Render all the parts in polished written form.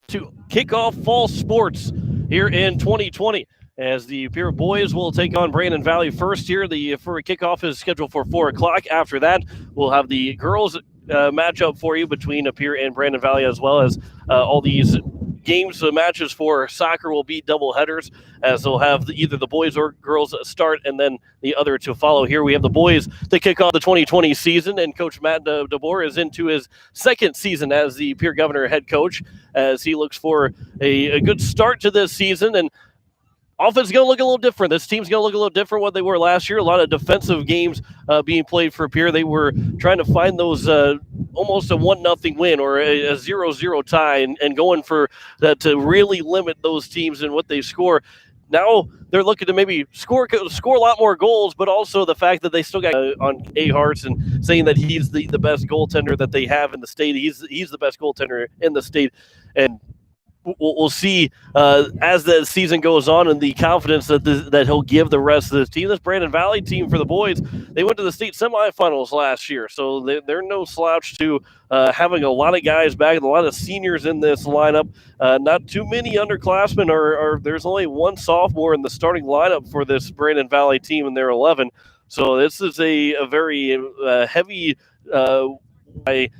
to kick off fall sports here in 2020 as the Pierre boys will take on Brandon Valley first here. The for kickoff is scheduled for 4 o'clock. After that, we'll have the girls matchup for you between Pierre and Brandon Valley, as well as all these games, matches for soccer will be double headers, as they'll have either the boys or girls start and then the other to follow. Here we have the boys to kick off the 2020 season, and Coach Matt DeBoer is into his second season as the Pierre Governor head coach, as he looks for a good start to this season. And offense is going to look a little different. This team's going to look a little different what they were last year. A lot of defensive games being played for Pierre. They were trying to find those almost a 1-0 win or a 0-0 tie and going for that to really limit those teams and what they score. Now they're looking to maybe score a lot more goals, but also the fact that they still got on A. Hartz and saying that he's the best goaltender that they have in the state. He's the best goaltender in the state. And we'll see as the season goes on and the confidence that he'll give the rest of the team. This Brandon Valley team for the boys, they went to the state semifinals last year, so they're no slouch to having a lot of guys back, a lot of seniors in this lineup. Not too many underclassmen, or there's only one sophomore in the starting lineup for this Brandon Valley team, and they're 11. So this is a very heavy by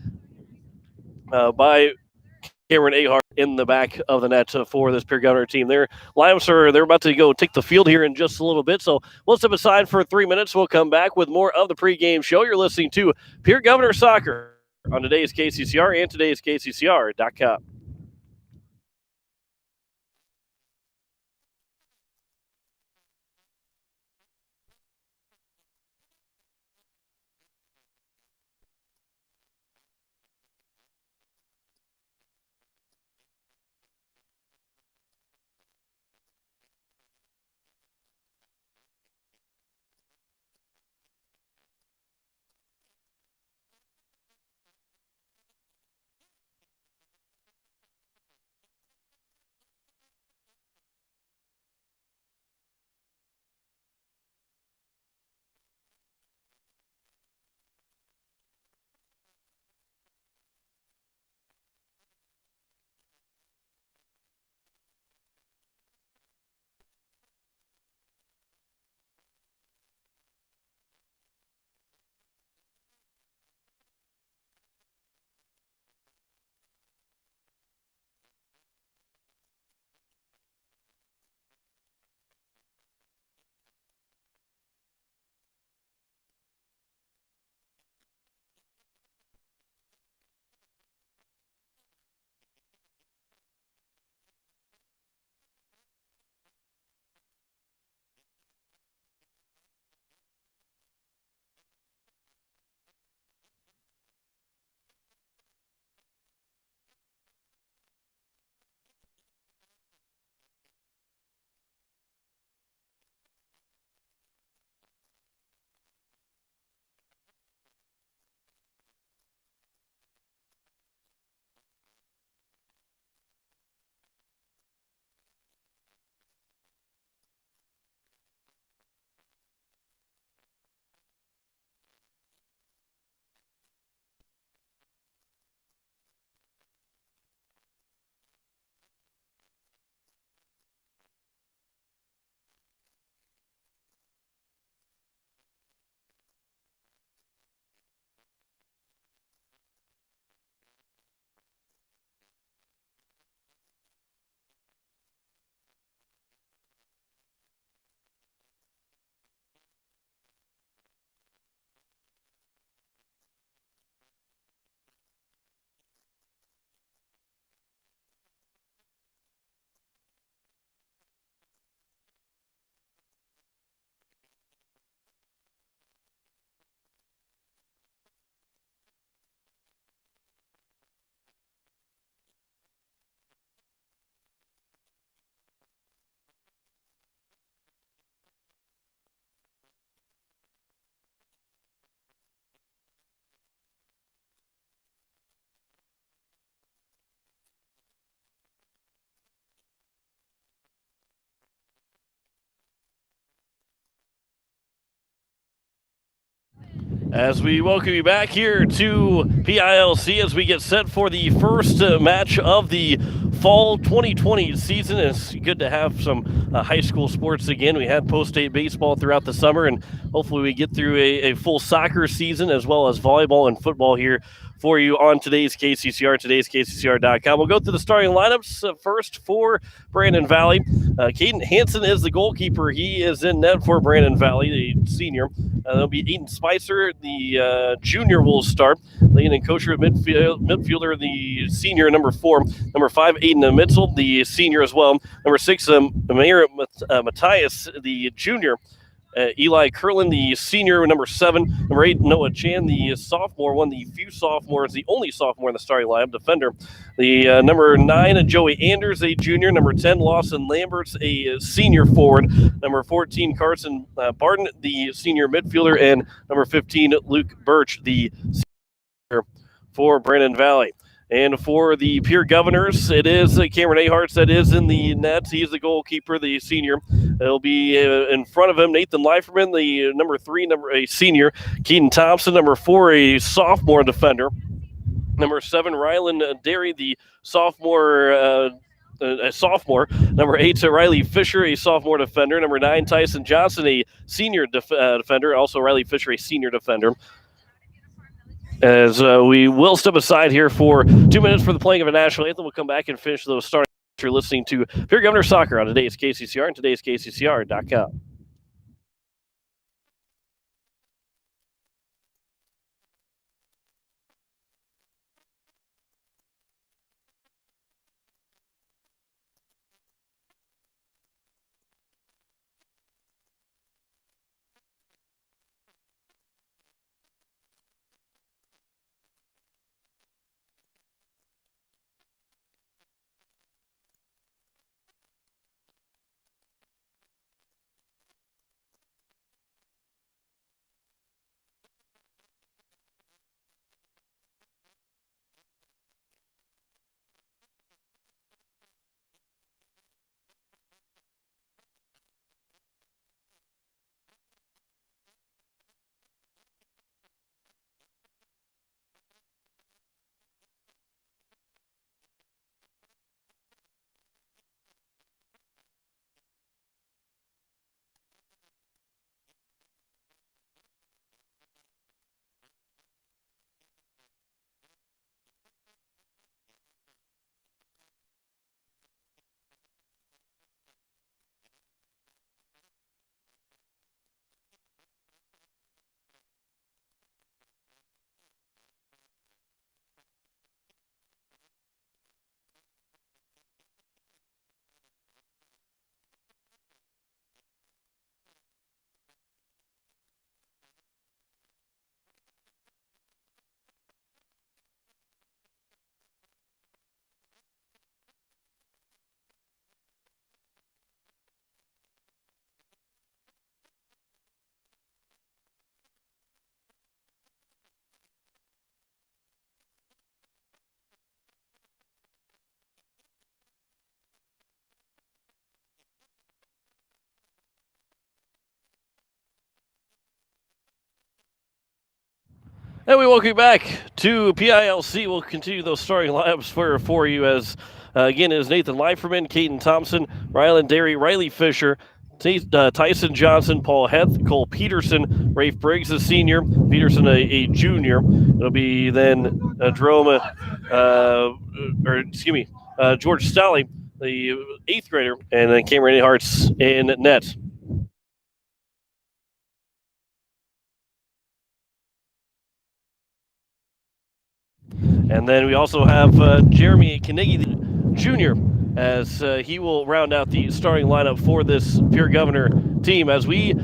Cameron Ahart in the back of the net for this Pierre Governor team. Their lineups they're about to go take the field here in just a little bit, so we'll step aside for 3 minutes. We'll come back with more of the pregame show. You're listening to Pierre Governor Soccer on today's KCCR and today's KCCR.com. As we welcome you back here to PILC as we get set for the first match of the fall 2020 season. It's good to have some high school sports again. We had post-state baseball throughout the summer, and hopefully we get through a full soccer season as well as volleyball and football here for you on today's KCCR, today'skccr.com. We'll go through the starting lineups first for Brandon Valley. Caden Hansen is the goalkeeper. He is in net for Brandon Valley, the senior. There'll be Eaton Spicer, the junior, will start. Landon Kosher, midfielder, the senior, number 4. Number 5, Aiden Mitzel, the senior as well. Number 6, Mayor Matthias, the junior. Eli Curlin, the senior, number 7. Number 8, Noah Chan, the sophomore, one of the few sophomores, the only sophomore in the starting lineup, defender. The number 9, Joey Anders, a junior. Number 10, Lawson Lamberts, a senior forward. Number 14, Carson Barton, the senior midfielder. And number 15, Luke Birch, the senior for Brandon Valley. And for the Pierre Governors, it is Cameron Aharts that is in the net. He's the goalkeeper, the senior. It'll be in front of him, Nathan Leiferman, the number 3, a senior. Keaton Thompson, number 4, a sophomore defender. Number 7, Rylan Derry, the sophomore. A sophomore. Number 8, Riley Fisher, a sophomore defender. Number 9, Tyson Johnson, a senior defender. Also Riley Fisher, a senior defender. As we will step aside here for 2 minutes for the playing of a national anthem. We'll come back and finish those starting. You're listening to Pierre Governor Soccer on today's KCCR and today's KCCR.com. And we welcome you back to PILC. We'll continue those starting lineups for you as, again, is Nathan Leiferman, Caden Thompson, Rylan Derry, Riley Fisher, Tyson Johnson, Paul Heth, Cole Peterson, Rafe Briggs, a senior, Peterson, a junior. It'll be then George Stolley, the 8th grader, and then Cameron Hart's in net. And then we also have Jeremy Carnegie, the junior, as he will round out the starting lineup for this Pierre Governor team. As we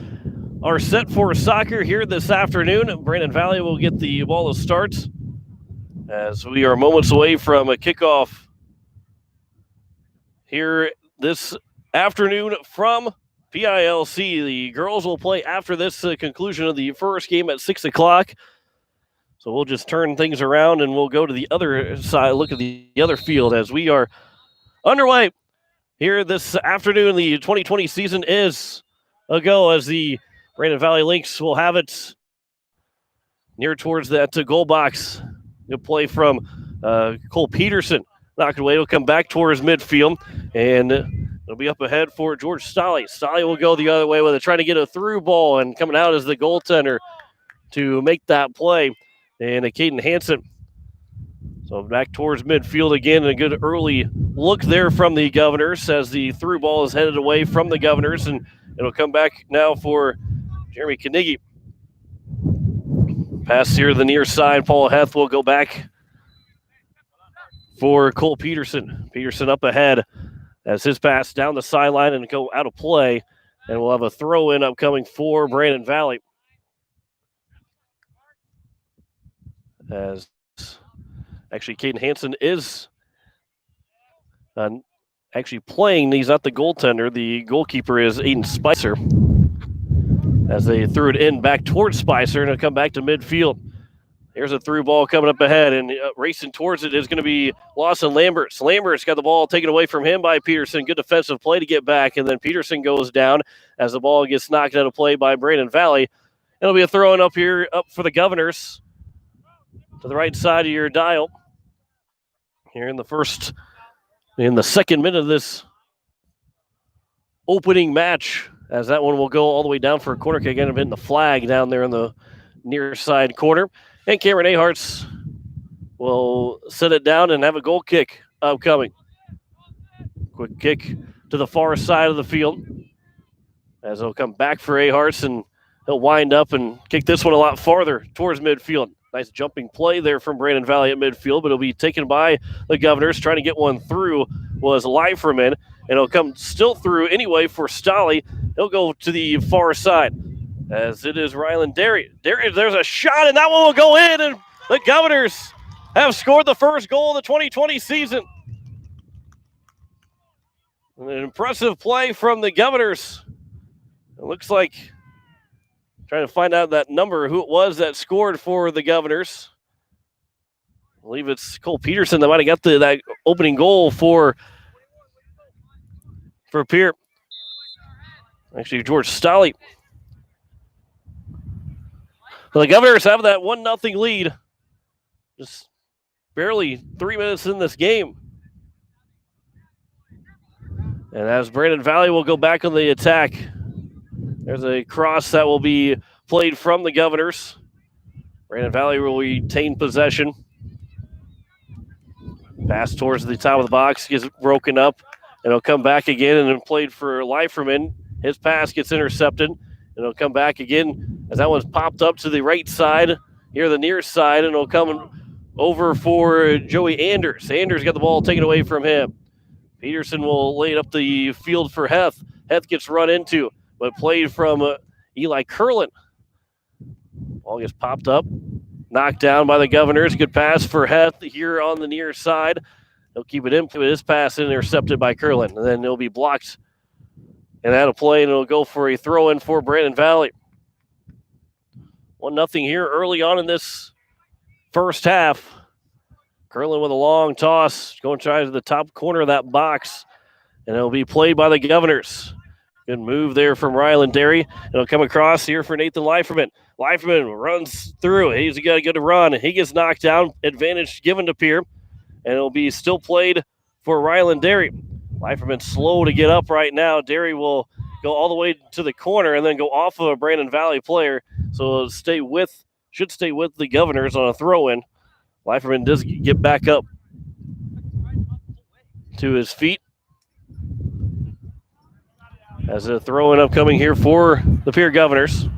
are set for soccer here this afternoon, Brandon Valley will get the ball to start as we are moments away from a kickoff here this afternoon from PILC. The girls will play after this conclusion of the first game at 6 o'clock. So we'll just turn things around and we'll go to the other side, look at the other field as we are underway here this afternoon. The 2020 season is a go as the Brandon Valley Lynx will have it near towards that goal box. You'll play from Cole Peterson knocked away. It'll come back towards midfield, and it'll be up ahead for George Stolle. Stolle will go the other way with it, trying to get a through ball, and coming out as the goaltender to make that play. And Caden Hansen. So back towards midfield again, and a good early look there from the Governors as the through ball is headed away from the Governors, and it'll come back now for Jeremy Knigge. Pass here to the near side. Paul Heth will go back for Cole Peterson. Peterson up ahead as his pass down the sideline and go out of play, and we'll have a throw-in upcoming for Brandon Valley. As actually Caden Hansen is actually playing. He's not the goaltender. The goalkeeper is Aiden Spicer. As they threw it in back towards Spicer, and it'll come back to midfield. Here's a through ball coming up ahead, and racing towards it is going to be Lawson Lamberts. Lamberts got the ball taken away from him by Peterson. Good defensive play to get back, and then Peterson goes down as the ball gets knocked out of play by Brandon Valley. It'll be a throw-in up here, up for the Governors to the right side of your dial. Here in the second minute of this opening match, as that one will go all the way down for a corner kick, end up hitting the flag down there in the near side corner. And Cameron Aharts will set it down and have a goal kick upcoming. Quick kick to the far side of the field as he'll come back for Aharts, and he'll wind up and kick this one a lot farther towards midfield. Nice jumping play there from Brandon Valley at midfield, but it'll be taken by the Governors. Trying to get one through was Leiferman, and it'll come still through anyway for Stolle. He'll go to the far side as it is Ryland Derry. There's a shot, and that one will go in, and the Governors have scored the first goal of the 2020 season. An impressive play from the Governors. It looks like trying to find out that number, who it was that scored for the Governors. I believe it's Cole Peterson that might have got that opening goal for Pierre. Actually, George Stolle. Well, the Governors have that 1-0 lead. Just barely 3 minutes in this game. And as Brandon Valley will go back on the attack. There's a cross that will be played from the Governors. Brandon Valley will retain possession. Pass towards the top of the box gets broken up, and it'll come back again and then played for Leiferman. His pass gets intercepted, and it'll come back again as that one's popped up to the right side, here the near side, and it'll come over for Joey Anders. Anders got the ball taken away from him. Peterson will lay it up the field for Heth. Heth gets run into, but played from Eli Curlin. Ball gets popped up, knocked down by the Governors. Good pass for Heth here on the near side. He'll keep it in, but his pass intercepted by Curlin, and then it'll be blocked and out of play, and it'll go for a throw-in for Brandon Valley. 1-0 here early on in this first half. Curlin with a long toss, going to try to the top corner of that box, and it'll be played by the Governors. Good move there from Ryland Derry. It'll come across here for Nathan Leiferman. Leiferman runs through. He's got a good run. He gets knocked down. Advantage given to Pierre, and it'll be still played for Ryland Derry. Leiferman slow to get up right now. Derry will go all the way to the corner and then go off of a Brandon Valley player. So it'll should stay with the Governors on a throw-in. Leiferman does get back up to his feet. As a throw-in upcoming here for the Pierre Governors.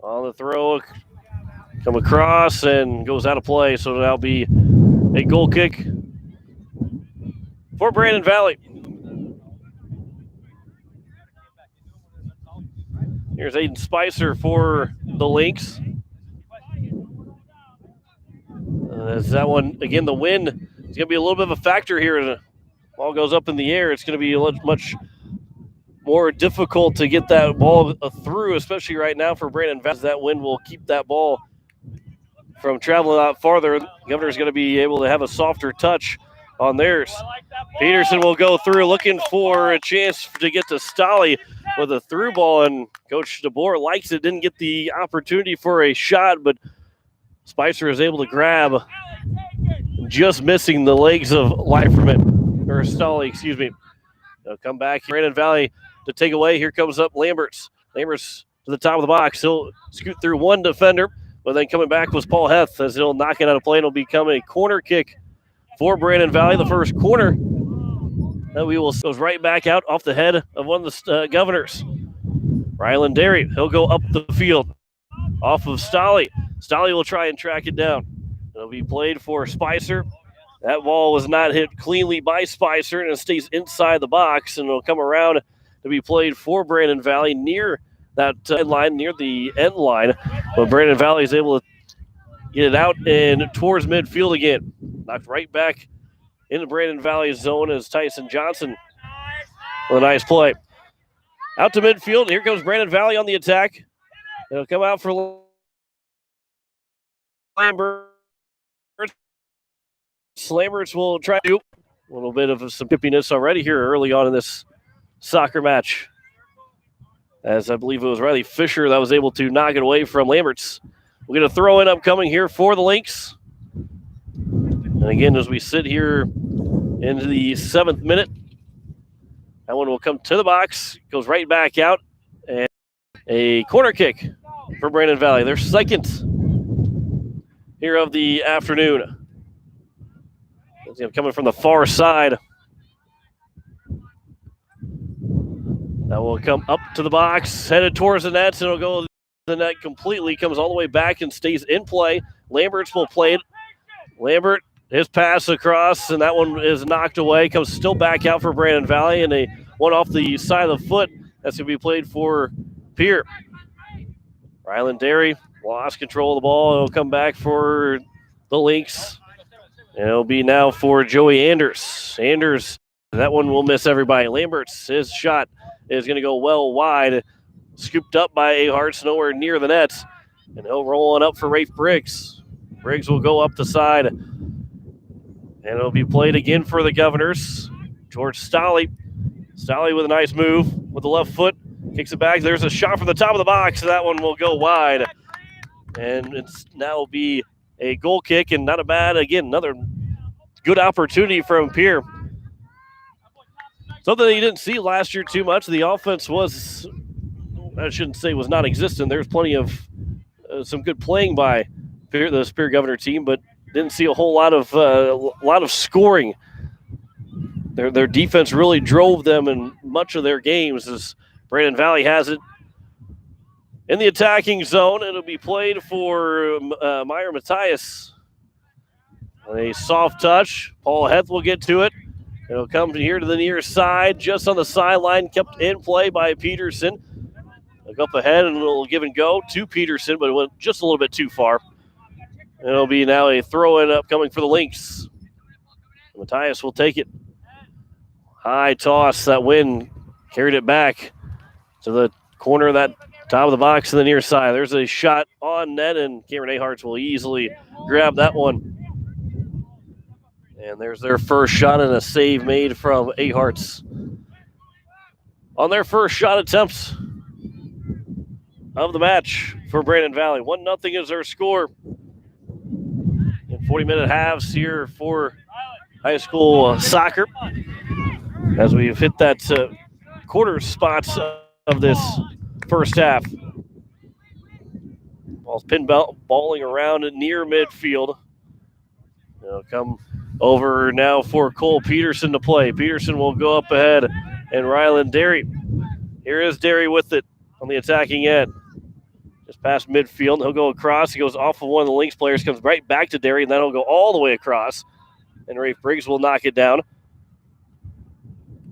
On the throw, come across and goes out of play. So that'll be a goal kick for Brandon Valley. Here's Aiden Spicer for the Lynx. As that one, again, the wind is going to be a little bit of a factor here. The ball goes up in the air. It's going to be much more difficult to get that ball through, especially right now for Brandon Valley. That wind will keep that ball from traveling out farther. The Governor's going to be able to have a softer touch on theirs. Peterson will go through looking for a chance to get to Stolle with a through ball, and Coach DeBoer likes it. Didn't get the opportunity for a shot, but Spicer is able to grab just missing the legs of Leiferman, or Stolly, excuse me. They'll come back. Brandon Valley to take away. Here comes up Lamberts. Lamberts to the top of the box. He'll scoot through one defender, but then coming back was Paul Heth as he'll knock it out of play. It'll become a corner kick for Brandon Valley. The first corner that we will goes right back out off the head of one of the Governors. Rylan Derry, he'll go up the field off of Stolly. Stolly will try and track it down. It'll be played for Spicer. That ball was not hit cleanly by Spicer, and it stays inside the box, and it'll come around to be played for Brandon Valley near that line, near the end line. But Brandon Valley is able to get it out and towards midfield again. Knocked right back into Brandon Valley's zone as Tyson Johnson with a nice play. Out to midfield. Here comes Brandon Valley on the attack. It'll come out for Lambert. Lamberts will try to do a little bit of some pippiness already here early on in this soccer match. As I believe it was Riley Fisher that was able to knock it away from Lamberts. We're going to throw in upcoming here for the Lynx. And again, as we sit here into the 7th minute, that one will come to the box, goes right back out, and a corner kick for Brandon Valley. Their second here of the afternoon. Coming from the far side. That will come up to the box, headed towards the net, and it'll go to the net completely, comes all the way back and stays in play. Lamberts will play it. Lambert, his pass across, and that one is knocked away, comes still back out for Brandon Valley, and a one off the side of the foot. That's going to be played for Pierre. Rylan Derry lost control of the ball. It'll come back for the Lynx. And it'll be now for Joey Anders. Anders, that one will miss everybody. Lamberts, his shot is going to go well wide. Scooped up by Aharts, nowhere near the net. And he'll roll on up for Rafe Briggs. Briggs will go up the side. And it'll be played again for the Governors. George Stolly. Stolly with a nice move with the left foot. Kicks it back. There's a shot from the top of the box. That one will go wide. And it's now be a goal kick, and not a bad, again, another good opportunity from Pierre. Something that you didn't see last year too much. The offense was, I shouldn't say was non-existent. There's plenty of some good playing by Pierre, the Spear Governor team, but didn't see a whole lot of scoring. Their defense really drove them in much of their games as Brandon Valley has it. In the attacking zone, it'll be played for Meyer Matthias. A soft touch. Paul Heth will get to it. It'll come here to the near side, just on the sideline, kept in play by Peterson. Look up ahead, and it'll give and go to Peterson, but it went just a little bit too far. It'll be now a throw-in upcoming for the Lynx. Matthias will take it. High toss. That wind carried it back to the corner of that top of the box to the near side. There's a shot on net, and Cameron Aharts will easily grab that one. And there's their first shot and a save made from Aharts. On their first shot attempts of the match for Brandon Valley. 1-0 is their score. In 40-minute halves here for high school soccer. As we've hit that quarter spots of this first half. Ball's pinballing around near midfield. It'll come over now for Cole Peterson to play. Peterson will go up ahead, and Rylan Derry. Here is Derry with it on the attacking end. Just past midfield. He'll go across. He goes off of one of the Lynx players, comes right back to Derry, and then he'll go all the way across. And Rafe Briggs will knock it down.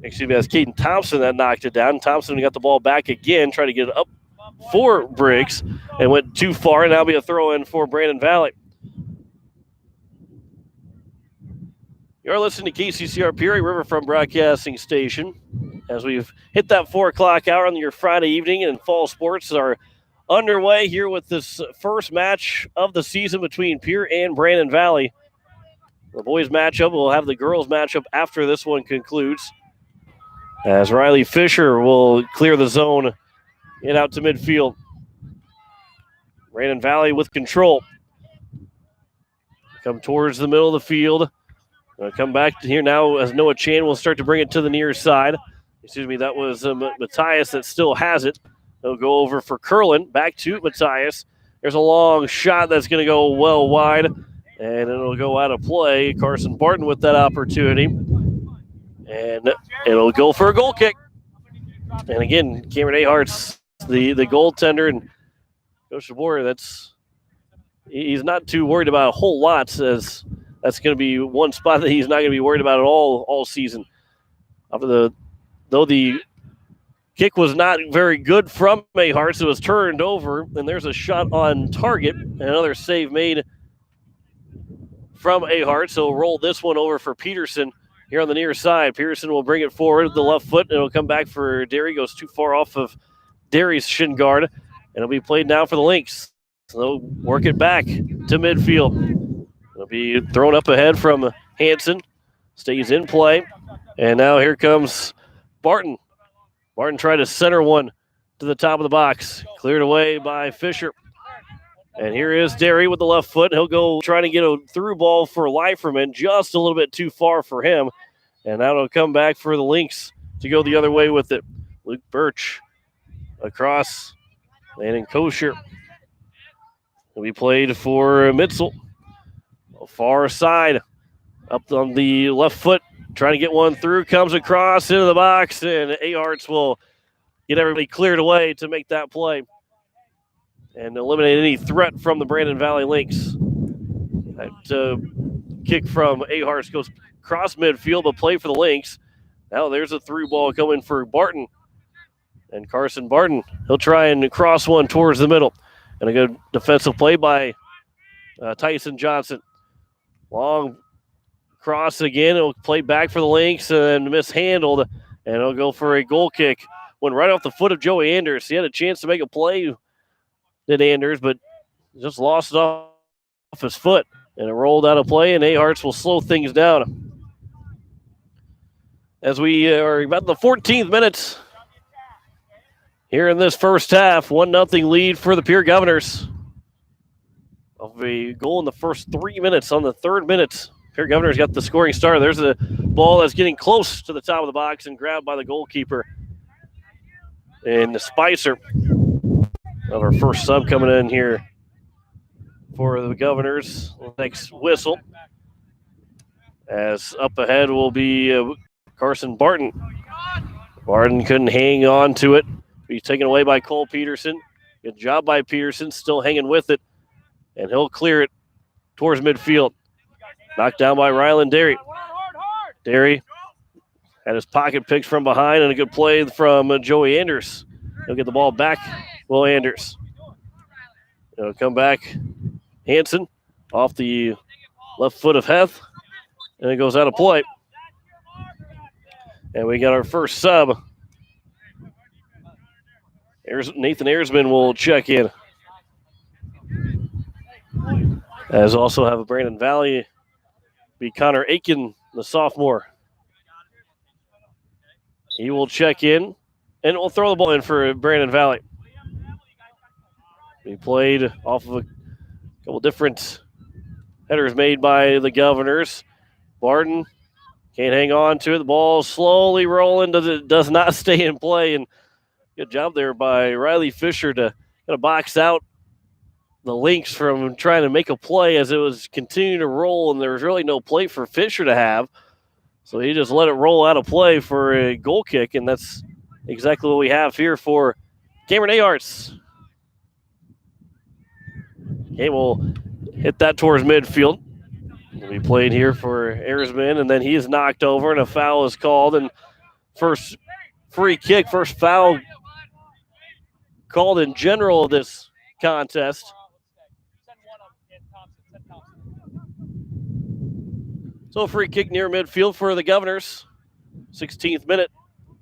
Excuse me, that's Caden Thompson that knocked it down. Thompson got the ball back again, trying to get it up for Briggs, and went too far, and that'll be a throw-in for Brandon Valley. You're listening to KCCR Pierre Riverfront Broadcasting Station. As we've hit that 4 o'clock hour on your Friday evening, and fall sports are underway here with this first match of the season between Pierre and Brandon Valley. The boys matchup will have the girls matchup after this one concludes. As Riley Fisher will clear the zone and out to midfield. Brandon Valley with control. come towards the middle of the field. Come back here now as Noah Chan will start to bring it to the near side. Excuse me, that was Matthias that still has it. They'll go over for Curlin. Back to Matthias. There's a long shot that's going to go well wide, and it'll go out of play. Carson Barton with that opportunity. And it'll go for a goal kick. And again, Cameron Ahart's the goaltender, and Coach DeBoer, he's not too worried about a whole lot, as that's going to be one spot that he's not going to be worried about at all season. Though the kick was not very good from Ahart's, it was turned over, and there's a shot on target, and another save made from Ahart. So roll this one over for Peterson here on the near side. Peterson will bring it forward with the left foot, and it'll come back for Derry. Goes too far off of Derry's shin guard, and it'll be played now for the Lynx. So they'll work it back to midfield. It'll be thrown up ahead from Hanson. Stays in play, and now here comes Barton. Barton tried to center one to the top of the box. Cleared away by Fisher. And here is Derry with the left foot. He'll go trying to get a through ball for Leiferman, just a little bit too far for him. And that'll come back for the Lynx to go the other way with it. Luke Birch across, landing Kosher. Will be played for Mitzel. Far side, up on the left foot, trying to get one through, comes across into the box, and Aharts will get everybody cleared away to make that play and eliminate any threat from the Brandon Valley Lynx. That kick from Aharts goes across midfield, but play for the Lynx. Now there's a through ball coming for Barton. And Carson Barton, he'll try and cross one towards the middle. And a good defensive play by Tyson Johnson. Long cross again. It'll play back for the Lynx and mishandled. And it'll go for a goal kick. Went right off the foot of Joey Anders. He had a chance to make a play, did Anders, but just lost it off his foot. And it rolled out of play, and Aharts will slow things down. As we are about the 14th minute here in this first half, 1-0 lead for the Pierre Governors. Of a goal in the first 3 minutes. On the third minute, Pierre Governors got the scoring start. There's a ball that's getting close to the top of the box and grabbed by the goalkeeper. And Spicer, our first sub coming in here for the Governors. Next whistle. As up ahead will be Carson Barton. Barton couldn't hang on to it. He's taken away by Cole Peterson. Good job by Peterson, still hanging with it. And he'll clear it towards midfield. Knocked down by Rylan Derry. Derry had his pocket picked from behind, and a good play from Joey Anders. He'll get the ball back. Will Anders. It'll come back. Hanson off the left foot of Heth. And it goes out of play. And we got our first sub. Nathan Ayersman will check in. As also have a Brandon Valley be Connor Aiken, the sophomore. He will check in, and we'll throw the ball in for Brandon Valley. He played off of a couple different headers made by the Governors. Barton can't hang on to it. The ball slowly rolling, does not stay in play, and good job there by Riley Fisher to kind of box out the Lynx from trying to make a play as it was continuing to roll, and there was really no play for Fisher to have. So he just let it roll out of play for a goal kick, and that's exactly what we have here for Cameron Aharts. Okay, we'll hit that towards midfield. Will be played here for Ayersman, and then he is knocked over, and a foul is called. And first free kick, first foul called in general of this contest. So a free kick near midfield for the Governors. 16th minute.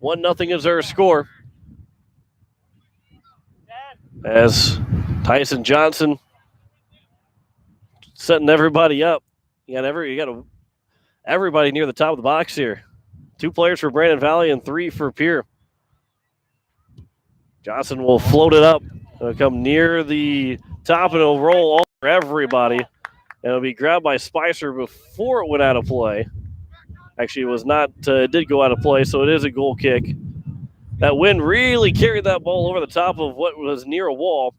1-0 is our score. As Tyson Johnson setting everybody up. You got everybody near the top of the box here. 2 players for Brandon Valley and 3 for Pierre. Johnson will float it up. It'll come near the top and it'll roll all over everybody. And it'll be grabbed by Spicer before it went out of play. Actually, it was not. It did go out of play, so it is a goal kick. That wind really carried that ball over the top of what was near a wall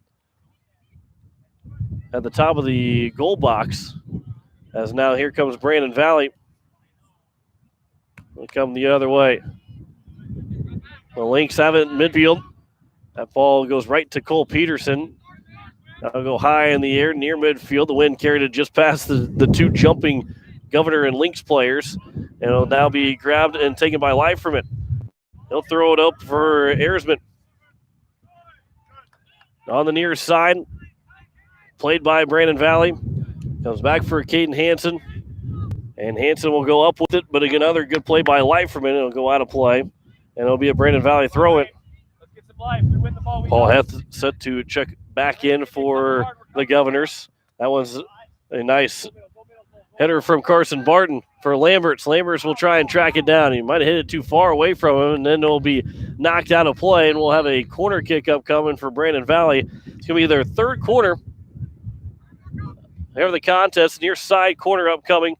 at the top of the goal box. As now here comes Brandon Valley. They'll come the other way. The Lynx have it in midfield. That ball goes right to Cole Peterson. That'll go high in the air near midfield. The wind carried it just past the two jumping Governor and Lynx players. And it'll now be grabbed and taken by Leiferman. He'll throw it up for Ayersman. On the near side, played by Brandon Valley. Comes back for Caden Hansen. And Hansen will go up with it, but again, another good play by Leiferman. It'll go out of play. And it'll be a Brandon Valley throw-in. Paul Heth set to check back in for the Governors. That one's a nice header from Carson Barton for Lamberts. Lamberts will try and track it down. He might have hit it too far away from him, and then it'll be knocked out of play, and we'll have a corner kick upcoming for Brandon Valley. It's going to be their third corner. They have the contest, near side corner upcoming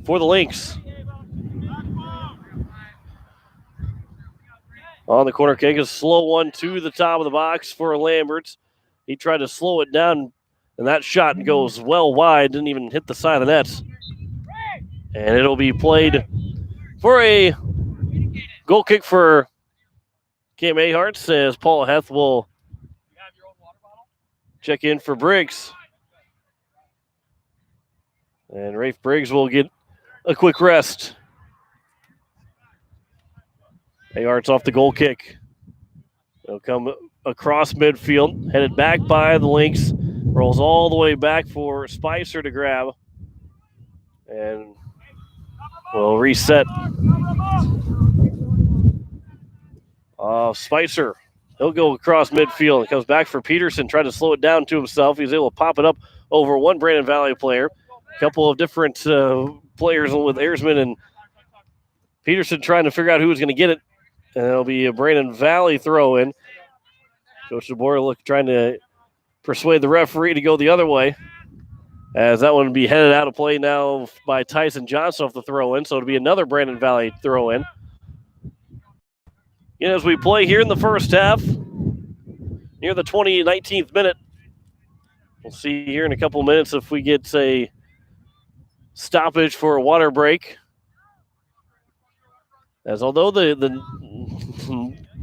for the Lynx. On the corner kick, a slow one to the top of the box for Lamberts. He tried to slow it down, and that shot goes well wide, didn't even hit the side of the net. And it'll be played for a goal kick for Cam Aharts as Paul Heth will check in for Briggs. And Rafe Briggs will get a quick rest. Aharts off the goal kick. It'll come across midfield, headed back by the Lynx. Rolls all the way back for Spicer to grab. And we'll reset. Spicer, he'll go across midfield. It comes back for Peterson, trying to slow it down to himself. He's able to pop it up over one Brandon Valley player. A couple of different players with Ayersman and Peterson trying to figure out who was going to get it. And it'll be a Brandon Valley throw-in. Coach DeBoer trying to persuade the referee to go the other way, as that one will be headed out of play now by Tyson Johnson off the throw-in. So it'll be another Brandon Valley throw-in. And as we play here in the first half, near the 19th minute, we'll see here in a couple minutes if we get a stoppage for a water break. As although the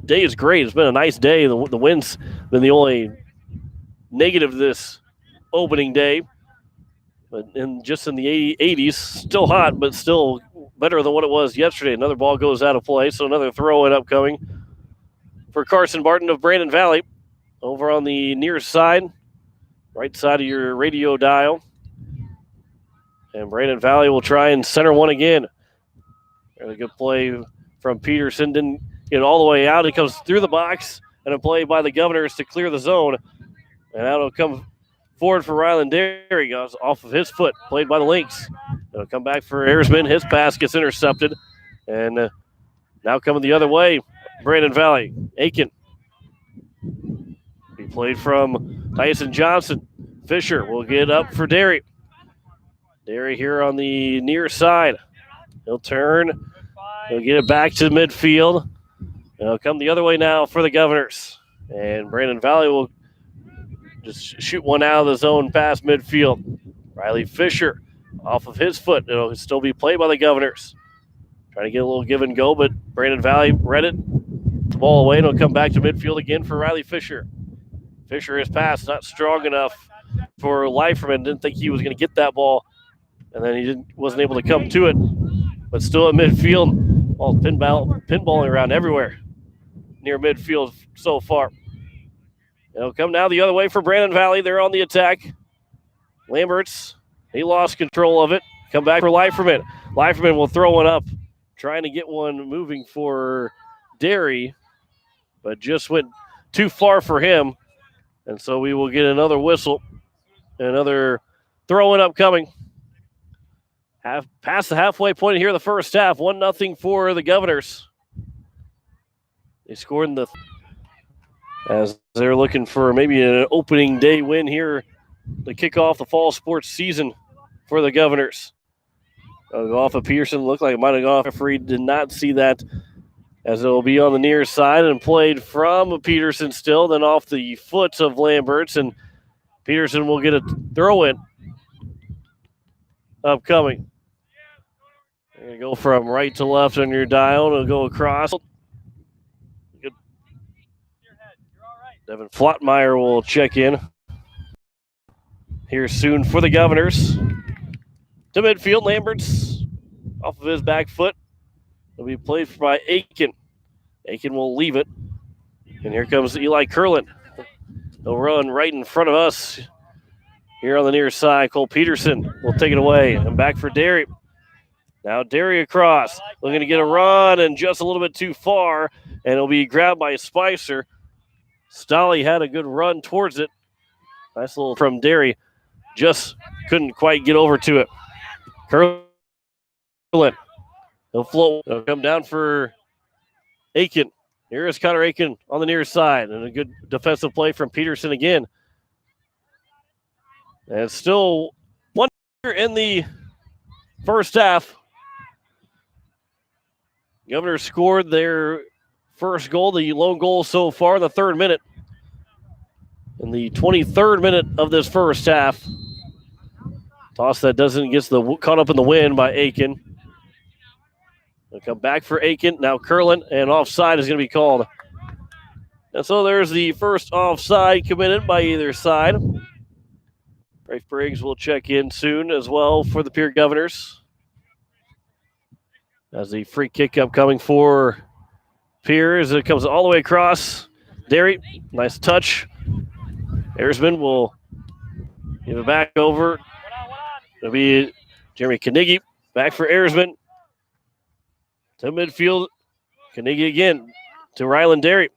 day is great, it's been a nice day. The wind's been the only negative this opening day. But just in the 80s, still hot, but still better than what it was yesterday. Another ball goes out of play, so another throw-in upcoming for Carson Barton of Brandon Valley. Over on the near side, right side of your radio dial. And Brandon Valley will try and center one again. A good play from Peterson. Didn't get all the way out. It comes through the box, and a play by the Governors to clear the zone. And that'll come forward for Ryland Derry. Goes off of his foot, played by the Lynx. It'll come back for Ayersman. His pass gets intercepted. And now coming the other way, Brandon Valley. Aiken. He played from Tyson Johnson. Fisher will get up for Derry. Derry here on the near side. He'll turn. He'll get it back to midfield. He'll come the other way now for the Governors. And Brandon Valley will just shoot one out of the zone past midfield. Riley Fisher off of his foot. It'll still be played by the Governors. Trying to get a little give and go, but Brandon Valley read it. The ball away, and it'll come back to midfield again for Riley Fisher. Fisher, his pass not strong enough for Leiferman. Didn't think he was going to get that ball. And then he wasn't able to come to it. But still at midfield, ball pinballing around everywhere near midfield so far. It'll come now the other way for Brandon Valley. They're on the attack. Lamberts, he lost control of it. Come back for Leiferman. Leiferman will throw one up, trying to get one moving for Derry, but just went too far for him. And so we will get another whistle, another throw-in upcoming. Past the halfway point here in the first half, 1-0 for the Governors. They scored in as they're looking for maybe an opening day win here to kick off the fall sports season for the Governors. Go off of Peterson. Looked like it might have gone off. Referee did not see that, as it will be on the near side and played from Peterson still, then off the foot of Lamberts, and Peterson will get a throw-in upcoming. You're going to go from right to left on your dial and go across. Good. Devin Flottmeyer will check in here soon for the Governors. To midfield, Lamberts off of his back foot. Will be played by Aiken. Aiken will leave it. And here comes Eli Curlin. He'll run right in front of us. Here on the near side, Cole Peterson will take it away. And back for Derry. Now Derry across. Looking to get a run and just a little bit too far. And it'll be grabbed by Spicer. Stolle had a good run towards it. Nice little from Derry. Just couldn't quite get over to it. Curlin. He'll float. He'll come down for Aiken. Here is Connor Aiken on the near side. And a good defensive play from Peterson again. And still 1 in the first half. Governors scored their first goal, the lone goal so far in the 3rd minute. In the 23rd minute of this first half. Toss that gets caught up in the wind by Aiken. They'll come back for Aiken. Now Curlin, and offside is going to be called. And so there's the first offside committed by either side. Rafe Briggs will check in soon as well for the Pierre Governors. As the free kick upcoming for Pierre as it comes all the way across. Derry, nice touch. Ersman will give it back over. It'll be Jeremy Knigge. Back for Ersman. To midfield. Knigge again to Ryland Derry.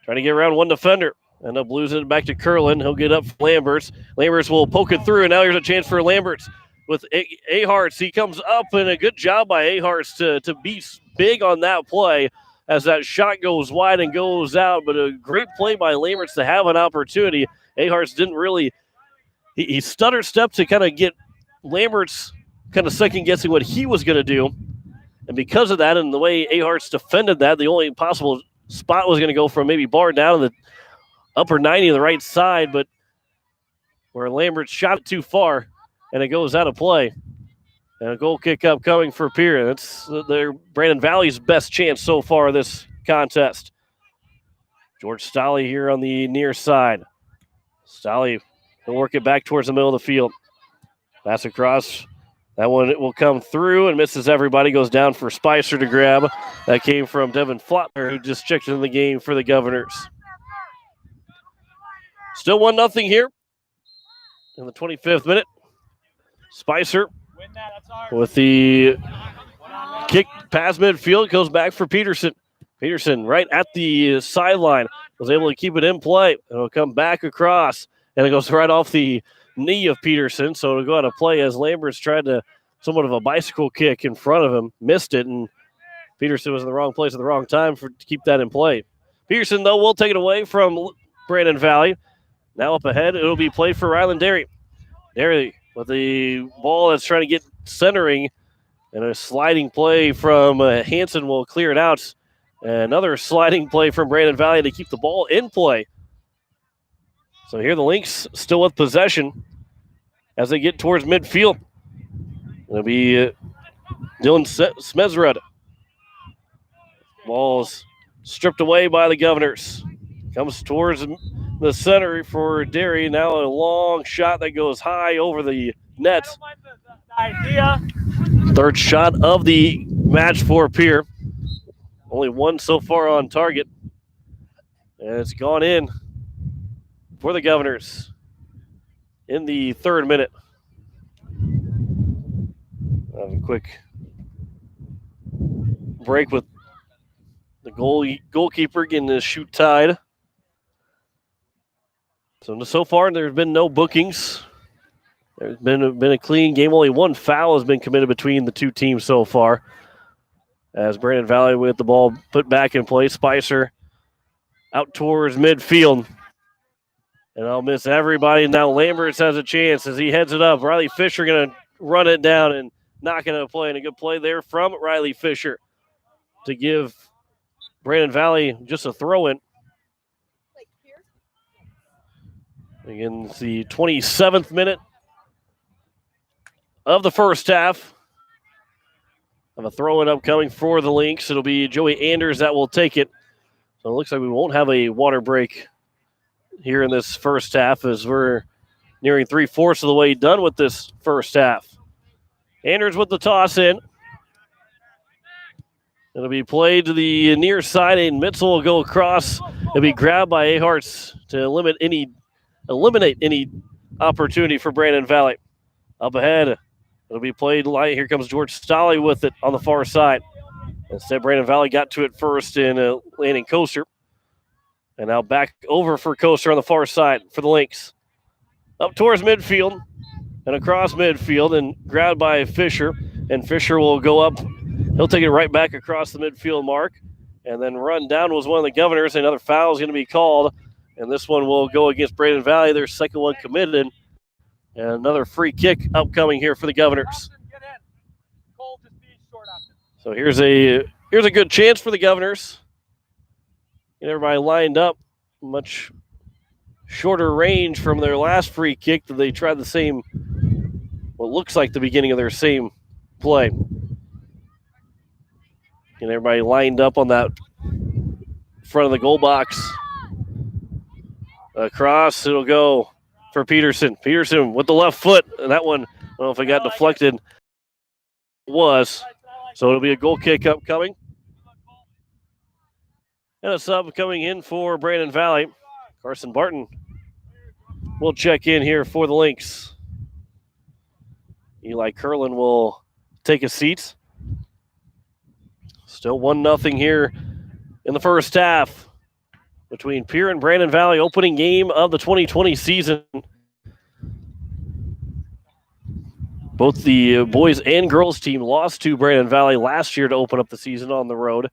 Trying to get around one defender. End up losing it back to Curlin. He'll get up for Lamberts. Lamberts will poke it through, and now here's a chance for Lamberts with Aharts. He comes up, and a good job by Aharts to be big on that play as that shot goes wide and goes out. But a great play by Lamberts to have an opportunity. Aharts didn't really – he stutter stepped to kind of get Lamberts kind of second-guessing what he was going to do. And because of that and the way Aharts defended that, the only possible spot was going to go from maybe bar down to the upper 90 on the right side, but where Lambert shot it too far, and it goes out of play. And a goal kick up coming for Pierre. That's their Brandon Valley's best chance so far this contest. George Stolle here on the near side. Stolle will work it back towards the middle of the field. Pass across. That one it will come through and misses everybody. Goes down for Spicer to grab. That came from Devin Flottmeyer, who just checked in the game for the Governors. Still 1-0 here in the 25th minute. Spicer with the kick past midfield goes back for Peterson. Peterson right at the sideline was able to keep it in play. It'll come back across, and it goes right off the knee of Peterson, so it'll go out of play as Lamberts tried to somewhat of a bicycle kick in front of him, missed it, and Peterson was in the wrong place at the wrong time to keep that in play. Peterson, though, will take it away from Brandon Valley. Now up ahead, it'll be played for Ryland Derry. Derry with the ball that's trying to get centering, and a sliding play from Hansen will clear it out. Another sliding play from Brandon Valley to keep the ball in play. So here the Lynx still with possession as they get towards midfield. It'll be Dylan Smezrud. Ball's stripped away by the Governors. Comes towards the center for Derry. Now a long shot that goes high over the net. Third shot of the match for Pierre. Only one so far on target. And it's gone in for the Governors in the 3rd minute. Have a quick break with the goalkeeper getting his shoot tied. So far, there's been no bookings. There's been a clean game. Only one foul has been committed between the two teams so far. As Brandon Valley with the ball put back in play. Spicer out towards midfield. And I'll miss everybody. Now Lamberts has a chance as he heads it up. Riley Fisher going to run it down and knock it out of play. And a good play there from Riley Fisher to give Brandon Valley just a throw-in. Again, it's the 27th minute of the first half. Have a throw-in upcoming for the Lynx. It'll be Joey Anders that will take it. So it looks like we won't have a water break here in this first half as we're nearing 3/4 of the way done with this first half. Anders with the toss in. It'll be played to the near side, and Mitzel will go across. It'll be grabbed by Aharts to eliminate any opportunity for Brandon Valley. Up ahead, it'll be played light. Here comes George Stolley with it on the far side. Instead, Brandon Valley got to it first in landing Coaster. And now back over for Coaster on the far side for the Lynx. Up towards midfield and across midfield and grabbed by Fisher. And Fisher will go up. He'll take it right back across the midfield mark. And then run down was one of the Governors. Another foul is going to be called. And this one will go against Brandon Valley. Their second one committed. And another free kick upcoming here for the Governors. So here's a good chance for the Governors. Get everybody lined up. Much shorter range from their last free kick that they tried the same, what looks like the beginning of their same play. Get everybody lined up on that front of the goal box. Across, it'll go for Peterson. Peterson with the left foot. And that one, I don't know if it got deflected. It was. So it'll be a goal kick upcoming. And a sub coming in for Brandon Valley. Carson Barton will check in here for the Lynx. Eli Curlin will take a seat. Still 1-0 here in the first half between Pierre and Brandon Valley, opening game of the 2020 season. Both the boys and girls team lost to Brandon Valley last year to open up the season on the road.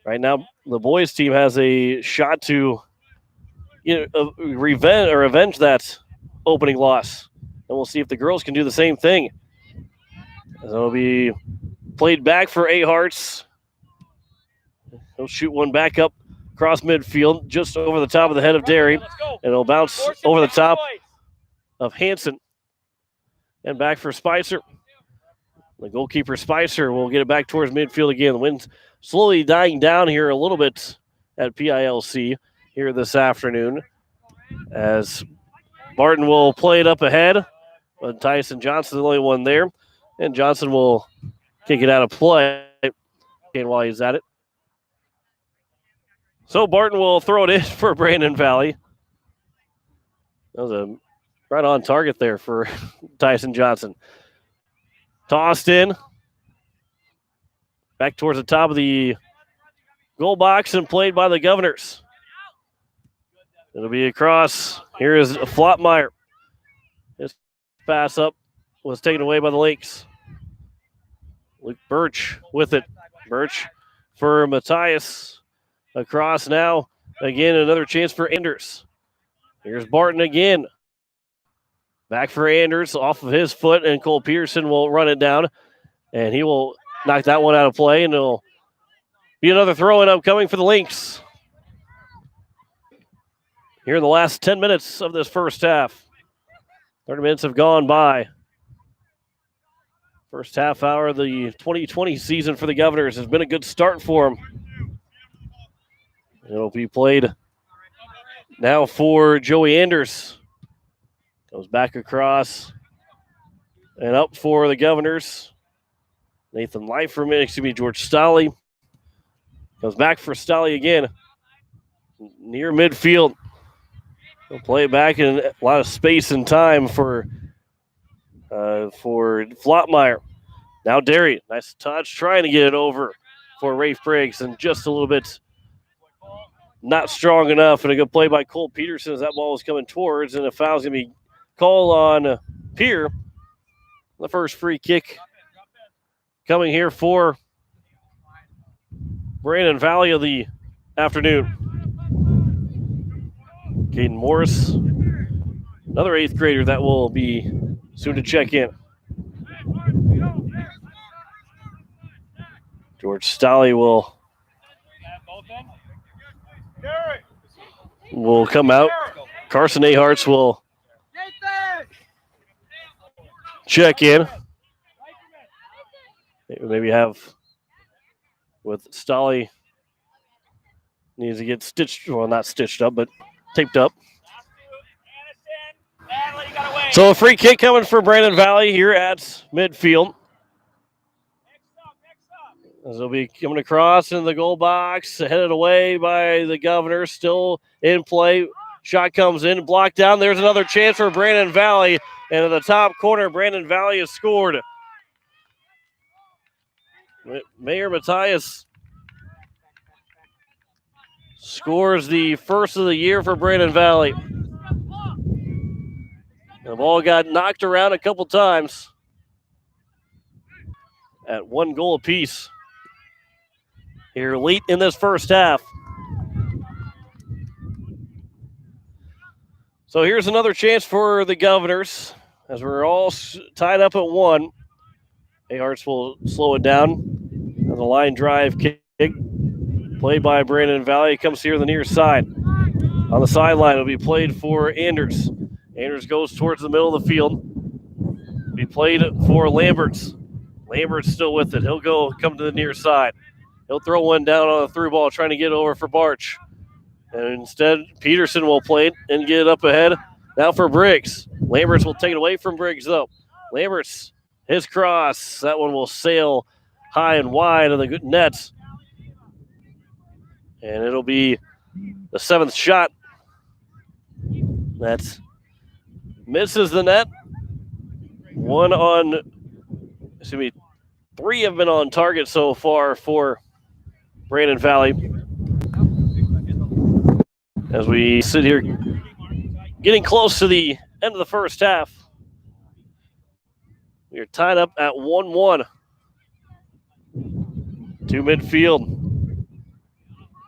Right now, the boys team has a shot to avenge that opening loss. And we'll see if the girls can do the same thing. It'll be played back for Aharts. He'll shoot one back up across midfield, just over the top of the head of Derry. And it'll bounce over the top of Hanson. And back for Spicer. The goalkeeper, Spicer, will get it back towards midfield again. The wind's slowly dying down here a little bit at PILC here this afternoon. As Barton will play it up ahead. But Tyson Johnson's the only one there. And Johnson will kick it out of play while he's at it. So Barton will throw it in for Brandon Valley. That was a right on target there for Tyson Johnson. Tossed in. Back towards the top of the goal box and played by the Governors. It'll be across. Here is Flotmeyer. This pass up was taken away by the Lynx. Luke Birch with it. Birch for Matthias. Across now. Again, another chance for Anders. Here's Barton again. Back for Anders off of his foot, and Cole Peterson will run it down. And he will knock that one out of play, and it'll be another throw-in upcoming for the Lynx. Here in the last 10 minutes of this first half. 30 minutes have gone by. First half hour of the 2020 season for the Governors has been a good start for them. It'll be played now for Joey Anders. Goes back across and up for the Governors. Nathan Leiferman, George Stolley. Goes back for Stolley again. Near midfield. He'll play it back in a lot of space and time for Flotmeyer. Now Derry. Nice touch trying to get it over for Rafe Briggs, and just a little bit not strong enough. And a good play by Cole Peterson as that ball was coming towards, and a foul's going to be called on Pierre. The first free kick coming here for Brandon Valley of the afternoon. Caden Morris, another 8th grader that will be soon to check in. George Stolley will come out. Carson Aharts will check in. Maybe have with Stolley needs to get stitched, well, not stitched up, but taped up. So a free kick coming for Brandon Valley here at midfield. As they'll be coming across in the goal box, headed away by the Governor, still in play. Shot comes in, blocked down. There's another chance for Brandon Valley. And at the top corner, Brandon Valley has scored. Mayor Matthias scores the first of the year for Brandon Valley. The ball got knocked around a couple times at 1 goal apiece here late in this first half. So here's another chance for the Governors as we're all tied up at 1. Aharts will slow it down. And the line drive kick played by Brandon Valley comes here on the near side. On the sideline, it'll be played for Anders. Anders goes towards the middle of the field. Be played for Lamberts. Lambert's still with it. He'll come to the near side. He'll throw one down on a through ball, trying to get over for Barch. And instead, Peterson will play it and get it up ahead. Now for Briggs. Lamberts will take it away from Briggs, though. Lamberts, his cross. That one will sail high and wide on the good nets. And it'll be the 7th shot. That misses the net. 3 have been on target so far for Brandon Valley. As we sit here getting close to the end of the first half. We are tied up at 1-1. To midfield.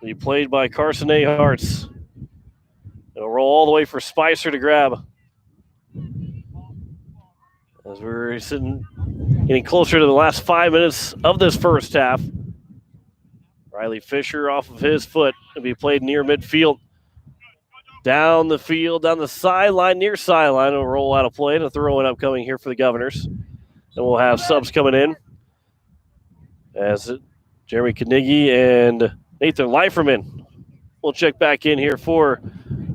Be played by Carson Aharts. It'll roll all the way for Spicer to grab. As we're getting closer to the last 5 minutes of this first half. Riley Fisher off of his foot. It'll be played near midfield. Down the field, down the sideline, near sideline. It'll roll out of play and a throw-in upcoming here for the Governors. And we'll have subs coming in. As Jeremy Knigge and Nathan Leiferman will check back in here for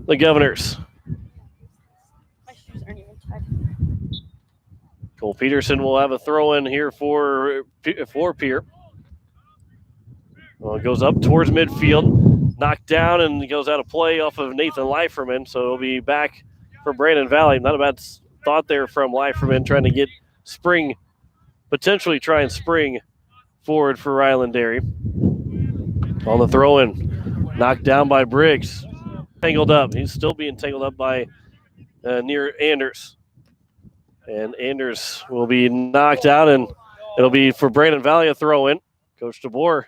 the Governors. My shoes aren't even tied. Cole Peterson will have a throw-in here for Pierre. Well, it goes up towards midfield, knocked down, and goes out of play off of Nathan Leiferman. So it'll be back for Brandon Valley. Not a bad thought there from Leiferman, trying to get potentially try and spring forward for Ryland Dairy. On the throw-in, knocked down by Briggs. Tangled up. He's still being tangled up by near Anders. And Anders will be knocked out, and it'll be for Brandon Valley a throw-in. Coach DeBoer,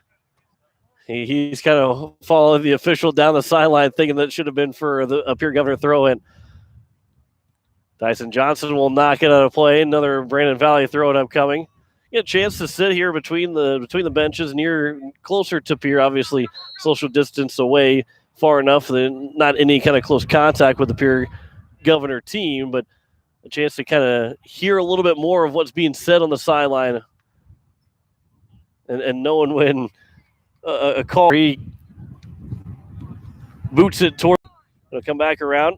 he's kind of following the official down the sideline, thinking that it should have been for a Pierre Governor throw-in. Dyson Johnson will knock it out of play. Another Brandon Valley throw-in upcoming. Get a chance to sit here between the benches, closer to Pierre, obviously social distance away, far enough that not any kind of close contact with the Pierre Governor team, but a chance to kind of hear a little bit more of what's being said on the sideline, and knowing when a call he boots it toward, it'll come back around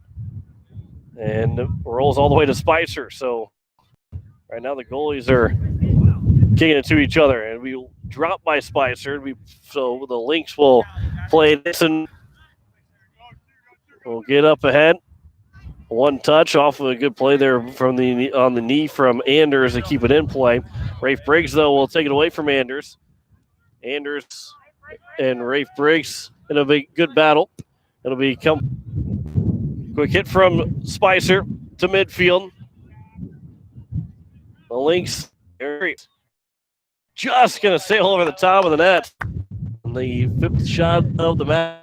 and rolls all the way to Spicer. So right now the goalies are kicking it to each other, and we drop by Spicer. So the Lynx will play this, and we'll get up ahead. One touch off of a good play there on the knee from Anders to keep it in play. Rafe Briggs, though, will take it away from Anders. Anders and Rafe Briggs, it'll be a good battle. It'll be quick hit from Spicer to midfield. The Lynx just going to sail over the top of the net. The 5th shot of the match.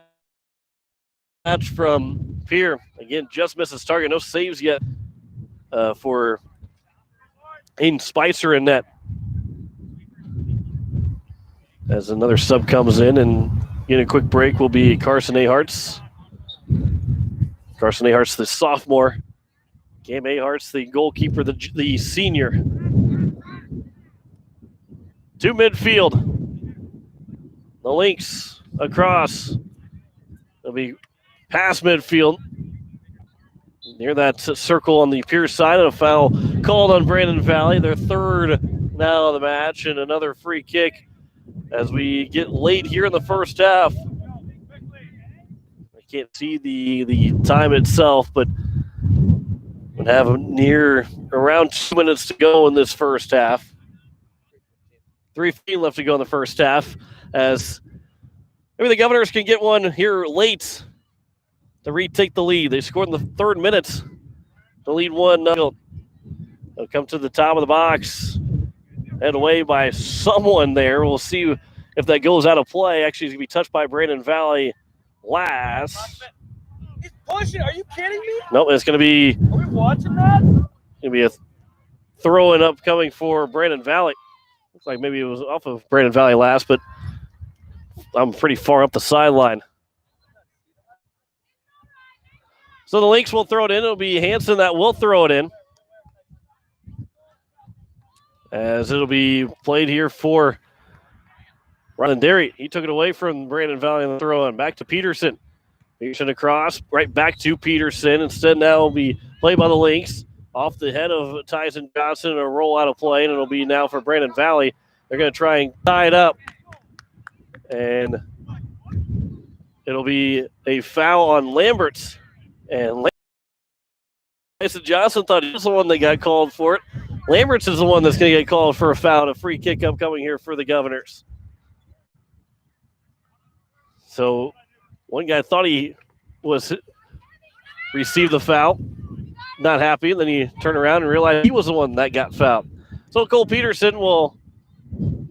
Match from Pierre. Again, just misses target. No saves yet for Aiden Spicer in net. As another sub comes in and getting a quick break will be Carson Aharts. Carson Aharts, the sophomore. Cam Aharts, the goalkeeper, the senior. To midfield. The Lynx across. It'll be past midfield. Near that circle on the Pierce side, and a foul called on Brandon Valley. Their third now of the match, and another free kick as we get late here in the first half. I can't see the time itself, but would have around 2 minutes to go in this first half. 3:15 left to go in the first half, as maybe the Governors can get one here late to retake the lead. They scored in the third minute to lead 1-0. They'll come to the top of the box, head away by someone there. We'll see if that goes out of play. Actually, it's going to be touched by Brandon Valley last. He's pushing. Are you kidding me? Nope, it's going to be. Are we watching that? Going to be a throw-in upcoming for Brandon Valley. Looks like maybe it was off of Brandon Valley last, but I'm pretty far up the sideline. So the Lynx will throw it in. It'll be Hanson that will throw it in. As it'll be played here for Ryland Derry. He took it away from Brandon Valley on the throw in. Back to Peterson. Peterson across, right back to Peterson. Instead now will be played by the Lynx. Off the head of Tyson Johnson, and a roll out of play, and it'll be now for Brandon Valley. They're going to try and tie it up. And it'll be a foul on Lamberts. And Tyson Johnson thought he was the one that got called for it. Lamberts is the one that's going to get called for a foul. A free kick upcoming here for the Governors. So one guy thought he received the foul. Not happy. And then he turned around and realized he was the one that got fouled. So Cole Peterson will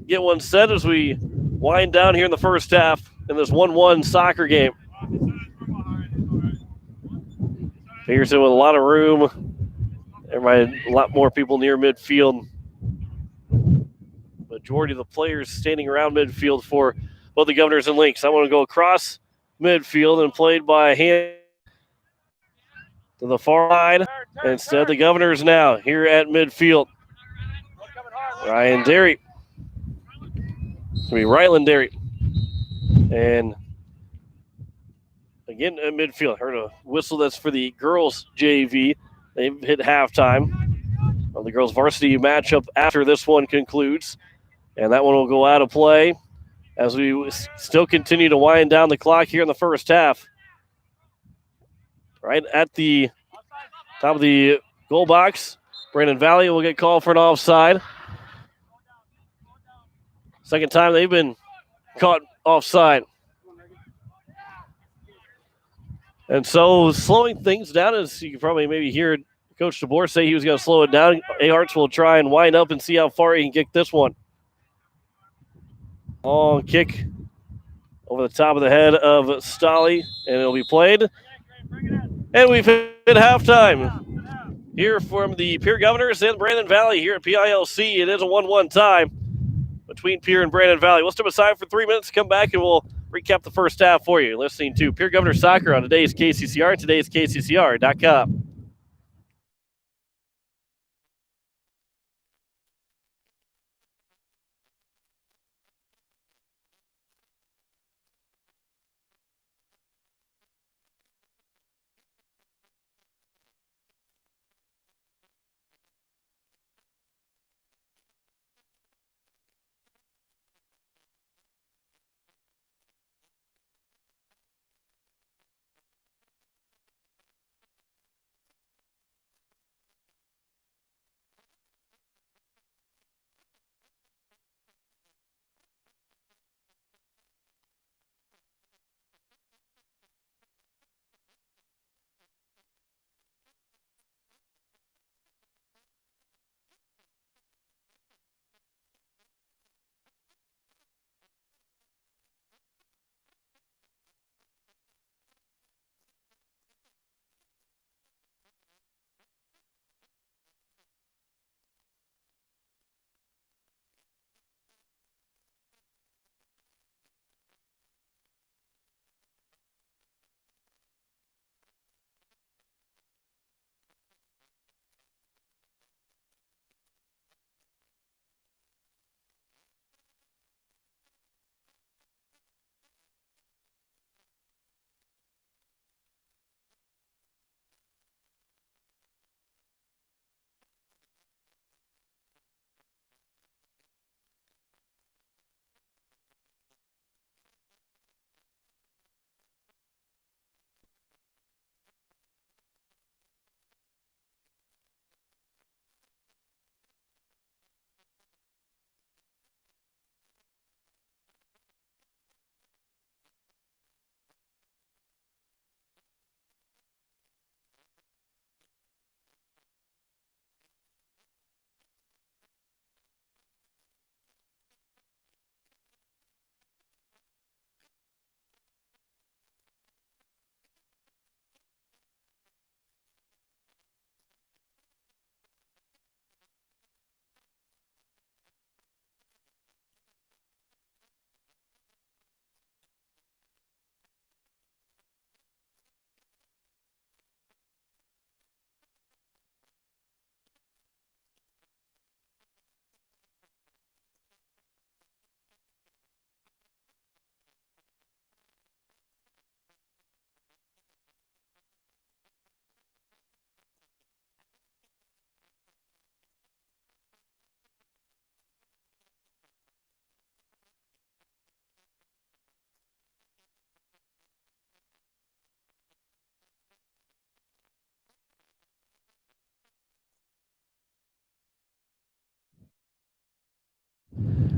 get one set as we wind down here in the first half in this 1-1 soccer game. Peterson with a lot of room. Everybody, a lot more people near midfield. Majority of the players standing around midfield for both the Governors and Lynx. I want to go across midfield and played by hand to the far line. Instead, the Governors now here at midfield. Ryan Derry. It's going to be Ryland Derry. And again at midfield. Heard a whistle that's for the girls' JV. They've hit halftime. Well, the girls' varsity matchup after this one concludes. And that one will go out of play as we still continue to wind down the clock here in the first half. Right at the top of the goal box, Brandon Valley will get called for an offside. Second time they've been caught offside. And so slowing things down, as you can probably maybe hear Coach DeBoer say he was going to slow it down. Aharts will try and wind up and see how far he can kick this one. Long kick over the top of the head of Stolle, and it'll be played. And we've hit halftime here from the Pierre Governors and Brandon Valley here at PILC. It is a 1-1 tie between Pierre and Brandon Valley. We'll step aside for 3 minutes, come back, and we'll recap the first half for you. You're listening to Pierre Governor Soccer on today's KCCR and today's KCCR.com.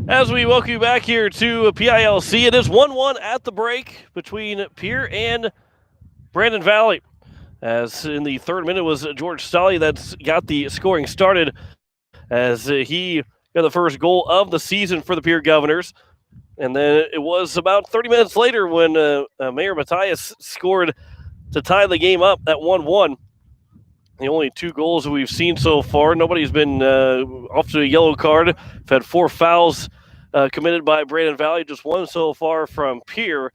As we welcome you back here to PILC, it is 1-1 at the break between Pierre and Brandon Valley. As in the third minute was George Stolley that's got the scoring started as he got the first goal of the season for the Pierre Governors. And then it was about 30 minutes later when Mayor Matthias scored to tie the game up at 1-1. The only two goals that we've seen so far. Nobody's been off to a yellow card. We've had 4 fouls committed by Brandon Valley, just one so far from Pierre.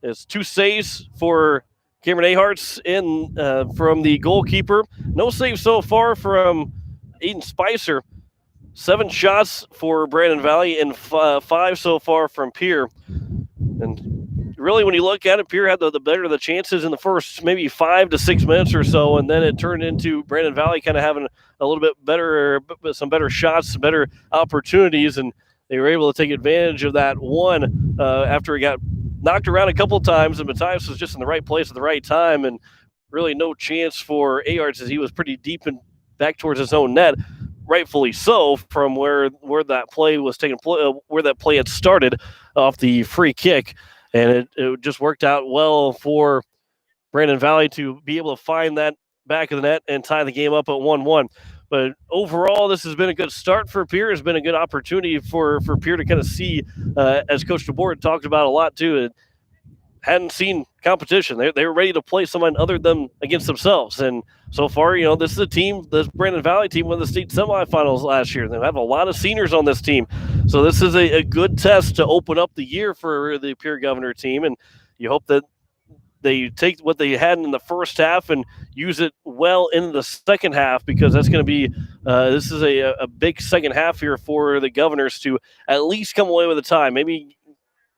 It's 2 saves for Cameron Aharts in from the goalkeeper. No saves so far from Aiden Spicer. 7 shots for Brandon Valley and 5 so far from Pierre. And really, when you look at it, Pierre had the better of the chances in the first maybe 5 to 6 minutes or so, and then it turned into Brandon Valley kind of having a little bit better, some better shots, some better opportunities, and they were able to take advantage of that one after he got knocked around a couple times, and Matthias was just in the right place at the right time, and really no chance for Aharts as he was pretty deep and back towards his own net. Rightfully so, from where that play was taking where that play had started off the free kick, and it just worked out well for Brandon Valley to be able to find that back of the net and tie the game up at 1-1. But overall, this has been a good start for Pierre. It's been a good opportunity for Pierre to kind of see, as Coach DeBoer talked about a lot too. It hadn't seen competition. They were ready to play someone other than against themselves. And so far, this is a team, this Brandon Valley team won the state semifinals last year. They have a lot of seniors on this team. So this is a good test to open up the year for the Pierre Governor team. And you hope that they take what they had in the first half and use it well in the second half, because that's going to be this is a big second half here for the Governors to at least come away with a tie. Maybe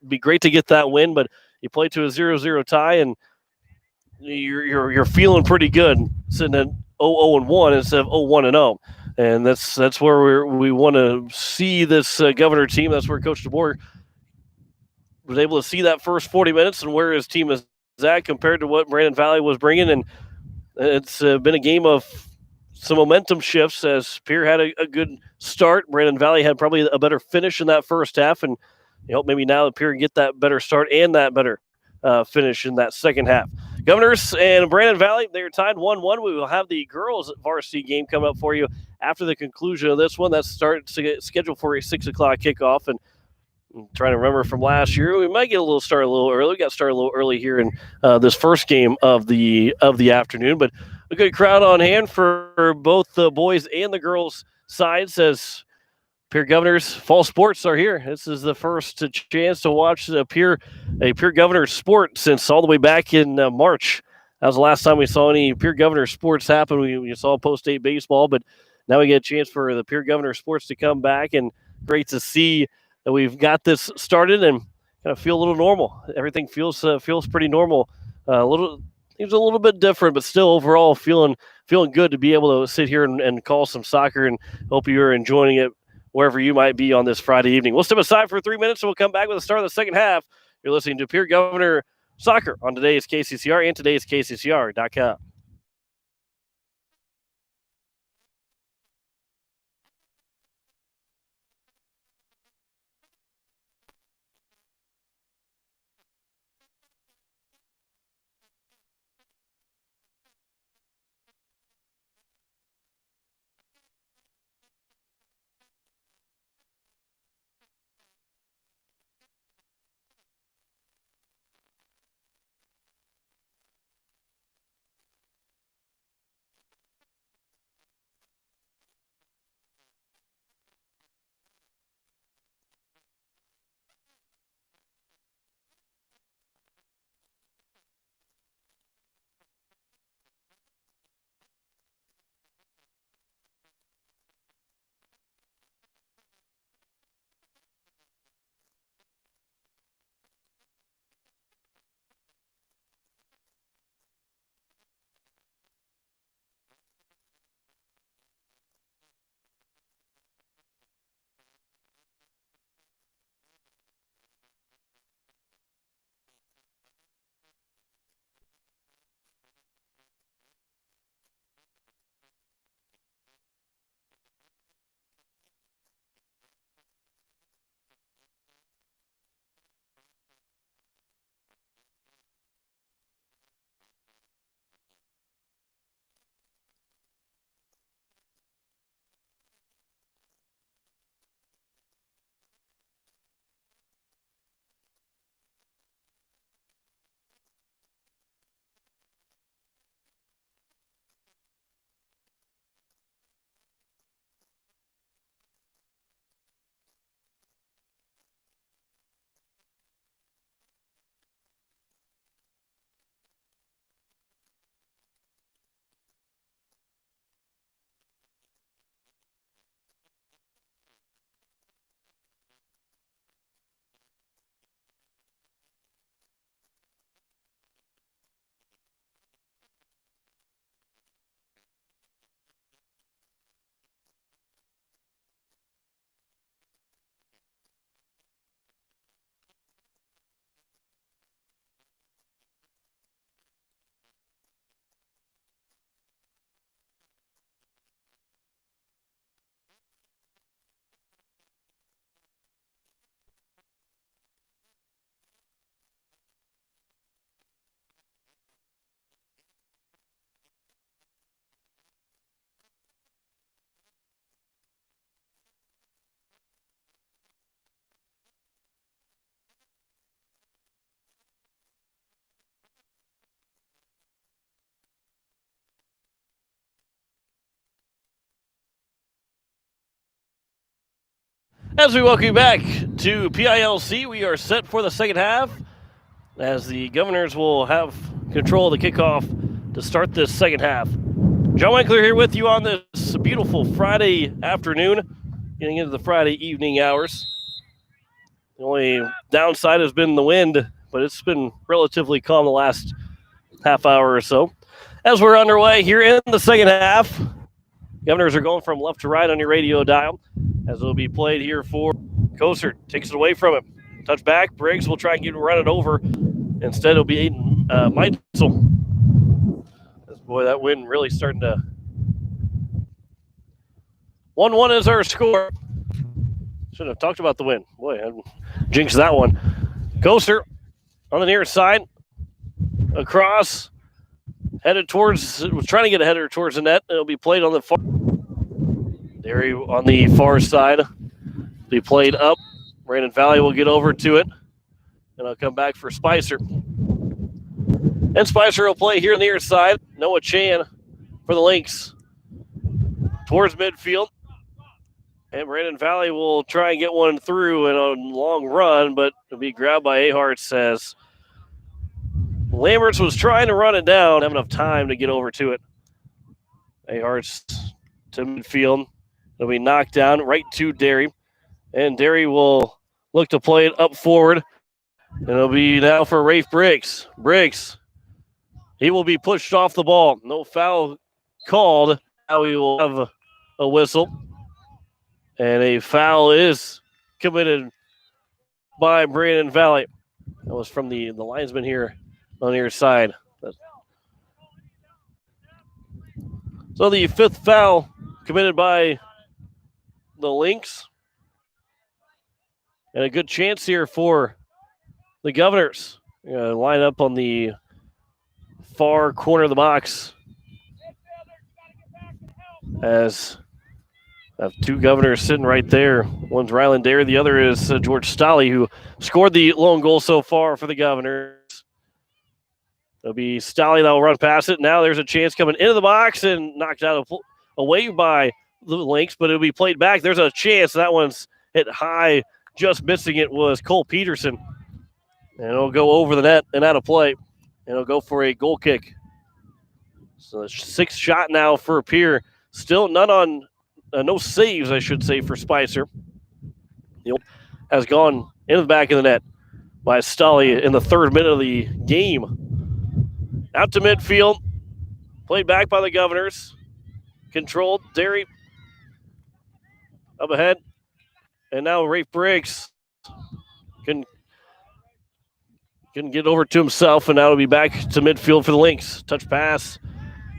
it'd be great to get that win, but you play to a 0-0 tie, and you're feeling pretty good sitting at 0-1 instead of 0-1-0, and that's where we want to see this Governor team. That's where Coach DeBoer was able to see that first 40 minutes and where his team is at compared to what Brandon Valley was bringing, and it's been a game of some momentum shifts as Pierre had a good start. Brandon Valley had probably a better finish in that first half, and maybe now Pierre can get that better start and that better finish in that second half. Governors and Brandon Valley, they're tied 1-1. We will have the girls varsity game coming up for you after the conclusion of this one. That's scheduled for a 6 o'clock kickoff. And I'm trying to remember from last year, we might get a little early. We got started a little early here in this first game of the afternoon, but a good crowd on hand for both the boys and the girls sides as Pierre Governors fall sports are here. This is the first chance to watch a Pierre Governors sport since all the way back in March. That was the last time we saw any Pierre Governors sports happen. We saw post-state baseball, but now we get a chance for the Pierre Governors sports to come back, and great to see that we've got this started and kind of feel a little normal. Everything feels pretty normal. It's a little bit different, but still overall feeling good to be able to sit here and call some soccer, and hope you're enjoying it wherever you might be on this Friday evening. We'll step aside for 3 minutes, and we'll come back with the start of the second half. You're listening to Pierre Governor Soccer on today's KCCR and today's KCCR.com. As we welcome you back to PILC, we are set for the second half as the Governors will have control of the kickoff to start this second half. John Winkler here with you on this beautiful Friday afternoon, getting into the Friday evening hours. The only downside has been the wind, but it's been relatively calm the last half hour or so. As we're underway here in the second half, Governors are going from left to right on your radio dial, as it'll be played here for Kosert. Takes it away from him. Touch back. Briggs will try and run it over. Instead, it'll be Meitzel. Boy, that wind really starting to... 1-1 is our score. Shouldn't have talked about the wind. Boy, I jinxed that one. Kosert on the near side. Across. Headed towards... Was trying to get a header towards the net. It'll be played on the far... Derry on the far side. Be played up. Brandon Valley will get over to it. And I'll come back for Spicer. And Spicer will play here on the near side. Noah Chan for the Lynx. Towards midfield. And Brandon Valley will try and get one through in a long run, but it'll be grabbed by Aharts as Lamberts was trying to run it down. Have enough time to get over to it. Aharts to midfield. It'll be knocked down right to Derry. And Derry will look to play it up forward. And it'll be now for Rafe Briggs. Briggs, he will be pushed off the ball. No foul called. Now we will have a whistle. And a foul is committed by Brandon Valley. That was from the linesman here on your side. So the fifth foul committed by the Lynx. And a good chance here for the Governors. Line up on the far corner of the box. As I have two Governors sitting right there. One's Ryland Dare, the other is George Stolley, who scored the lone goal so far for the Governors. It'll be Stolley that will run past it. Now there's a chance coming into the box and knocked out away by the Lynx, but it'll be played back. There's a chance. That one's hit high. Just missing it was Cole Peterson. And it'll go over the net and out of play. And it'll go for a goal kick. So the sixth shot now for Pierre. Still none on, no saves, I should say, for Spicer. Has gone into the back of the net by Stolley in the third minute of the game. Out to midfield. Played back by the Governors. Controlled. Derry up ahead. And now Rafe Briggs can get over to himself, and now it'll be back to midfield for the Lynx. Touch pass.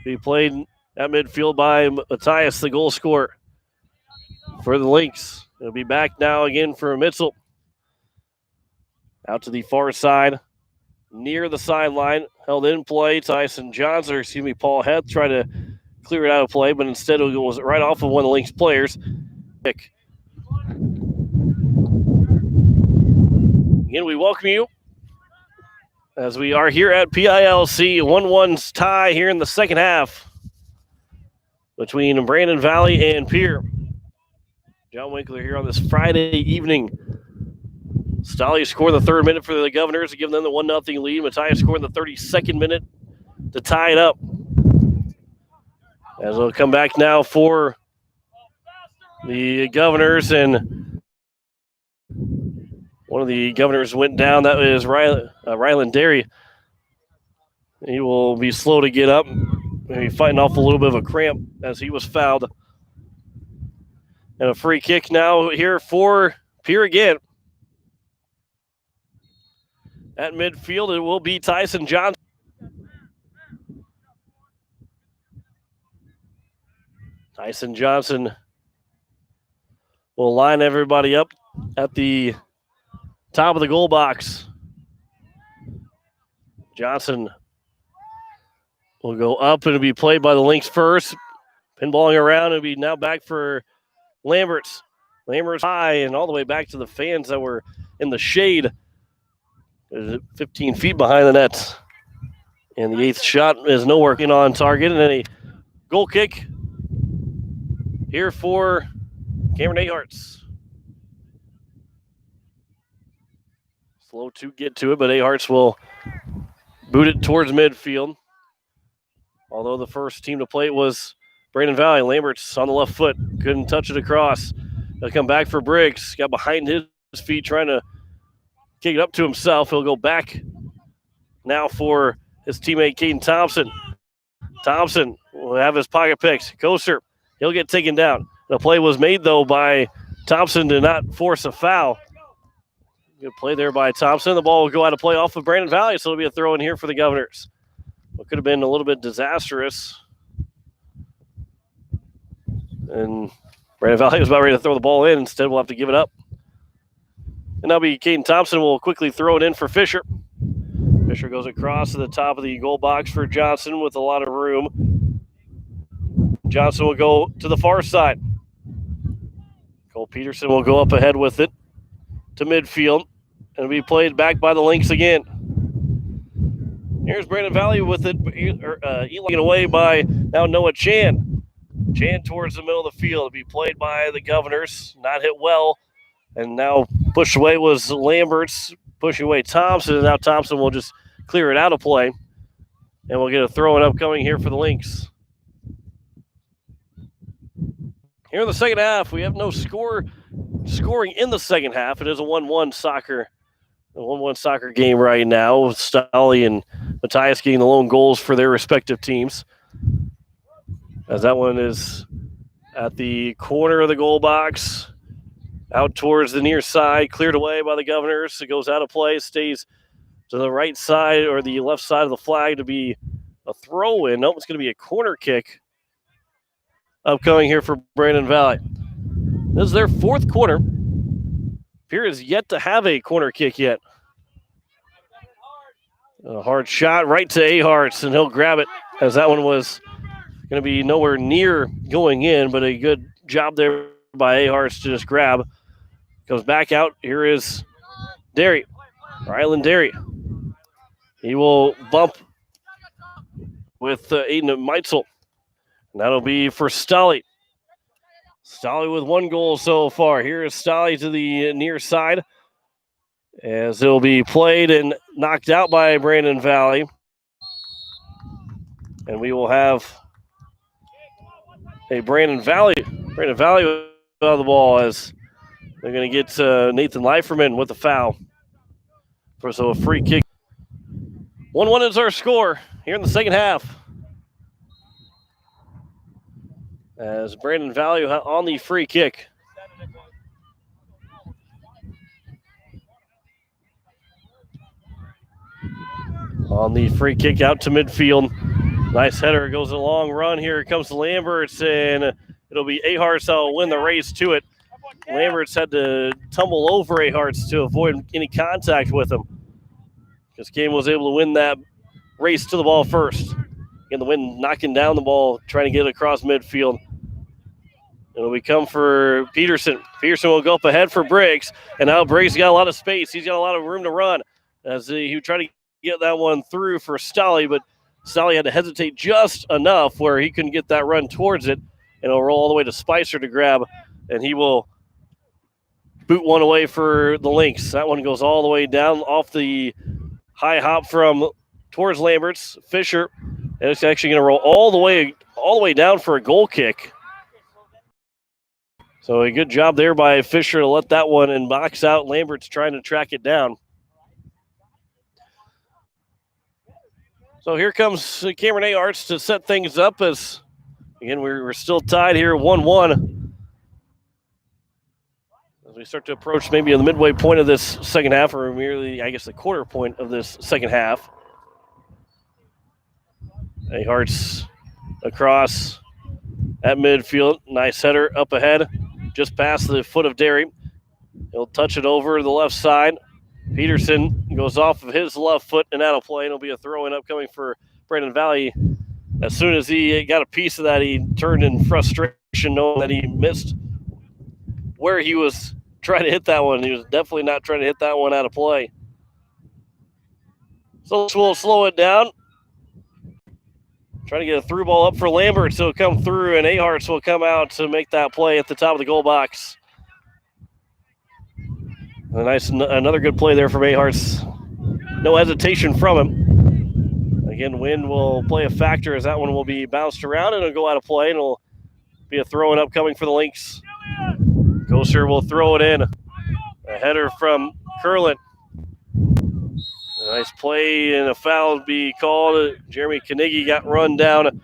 Be played at midfield by Matthias, the goal scorer for the Lynx. It'll be back now again for Mitzel. Out to the far side, near the sideline, held in play. Tyson Johnson, or excuse me, Paul Heth tried to clear it out of play, but instead it was right off of one of the Lynx players. Pick. Again, we welcome you as we are here at PILC. 1-1 tie here in the second half between Brandon Valley and Pierre. John Winkler here on this Friday evening. Stolley scored the third minute for the Governors to give them the 1-0 lead. Matthias scored the 32nd minute to tie it up. As we'll come back now for the Governors, and one of the Governors went down. That is Ryland Derry. He will be slow to get up. Maybe fighting off a little bit of a cramp as he was fouled. And a free kick now here for Pierre again. At midfield, it will be Tyson Johnson. Tyson Johnson will line everybody up at the top of the goal box. Johnson will go up and it'll be played by the Lynx first. Pinballing around, it'll be now back for Lamberts. Lamberts high and all the way back to the fans that were in the shade. 15 feet behind the net. And the eighth shot is nowhere on target. And then a goal kick here for Cameron Aharts. Slow to get to it, but A-Hearts will boot it towards midfield. Although the first team to play it was Brandon Valley. Lambert's on the left foot. Couldn't touch it across. They'll come back for Briggs. Got behind his feet trying to kick it up to himself. He'll go back now for his teammate Caden Thompson. Thompson will have his pocket picks. Koser, he'll get taken down. The play was made, though, by Thompson to not force a foul. Good play there by Thompson. The ball will go out of play off of Brandon Valley, so it'll be a throw in here for the Governors. What could have been a little bit disastrous. And Brandon Valley was about ready to throw the ball in. Instead, we'll have to give it up. And that'll be Caden Thompson will quickly throw it in for Fisher. Fisher goes across to the top of the goal box for Johnson with a lot of room. Johnson will go to the far side. Cole Peterson will go up ahead with it to midfield. And it'll be played back by the Lynx again. Here's Brandon Valley with it, eating away by now Noah Chan. Chan towards the middle of the field. It'll be played by the Governors. Not hit well. And now pushed away was Lambert's. Pushing away Thompson. And now Thompson will just clear it out of play. And we'll get a throw in upcoming here for the Lynx. Here in the second half, we have no scoring in the second half. It is a 1-1 soccer game right now with Stolly and Matthias getting the lone goals for their respective teams. As that one is at the corner of the goal box, out towards the near side, cleared away by the Governors. It goes out of play, stays to the right side or the left side of the flag to be a throw-in. Nope, it's going to be a corner kick upcoming here for Brandon Valley. This is their fourth corner. Pierre is yet to have a corner kick yet. A hard shot right to A-Hearts, and he'll grab it as that one was going to be nowhere near going in, but a good job there by A-Hearts to just grab. Goes back out. Here is Derry, Rylan Derry. He will bump with Aiden Meitzel. And that'll be for Stolly. Stolly with one goal so far. Here is Stolly to the near side as it'll be played and knocked out by Brandon Valley. And we will have a Brandon Valley out of the ball as they're going to get Nathan Leiferman with a foul. So a free kick. 1-1 is our score here in the second half. As Brandon Valley on the free kick. On the free kick out to midfield. Nice header. Goes a long run. Here comes Lamberts, and it'll be A-Hearts that will win the race to it. Lamberts had to tumble over A-Hearts to avoid any contact with him. This game was able to win that race to the ball first. In the wind, knocking down the ball, trying to get it across midfield. It'll be come for Peterson. Peterson will go up ahead for Briggs, and now Briggs got a lot of space. He's got a lot of room to run as he would try to get that one through for Stolly, but Stolly had to hesitate just enough where he couldn't get that run towards it, and it'll roll all the way to Spicer to grab, and he will boot one away for the Lynx. That one goes all the way down off the high hop from towards Lamberts. Fisher, and it's actually going to roll all the way down for a goal kick. So a good job there by Fisher to let that one and box out. Lambert's trying to track it down. So here comes Cameron A-Arts to set things up as, again, we're still tied here 1-1. As we start to approach maybe the midway point of this second half, or merely, I guess, the quarter point of this second half. A-Arts across at midfield. Nice header up ahead. Just past the foot of Derry. He'll touch it over the left side. Peterson goes off of his left foot and out of play. It'll be a throw-in upcoming for Brandon Valley. As soon as he got a piece of that, he turned in frustration knowing that he missed where he was trying to hit that one. He was definitely not trying to hit that one out of play. So we'll slow it down. Trying to get a through ball up for Lambert, so it'll come through, and A-Hearts will come out to make that play at the top of the goal box. Another good play there from Aharts. No hesitation from him. Again, wind will play a factor as that one will be bounced around and it'll go out of play and it'll be a throw and upcoming for the Lynx. Koster will throw it in. A header from Curlin. A nice play and a foul will be called. Jeremy Carnegie got run down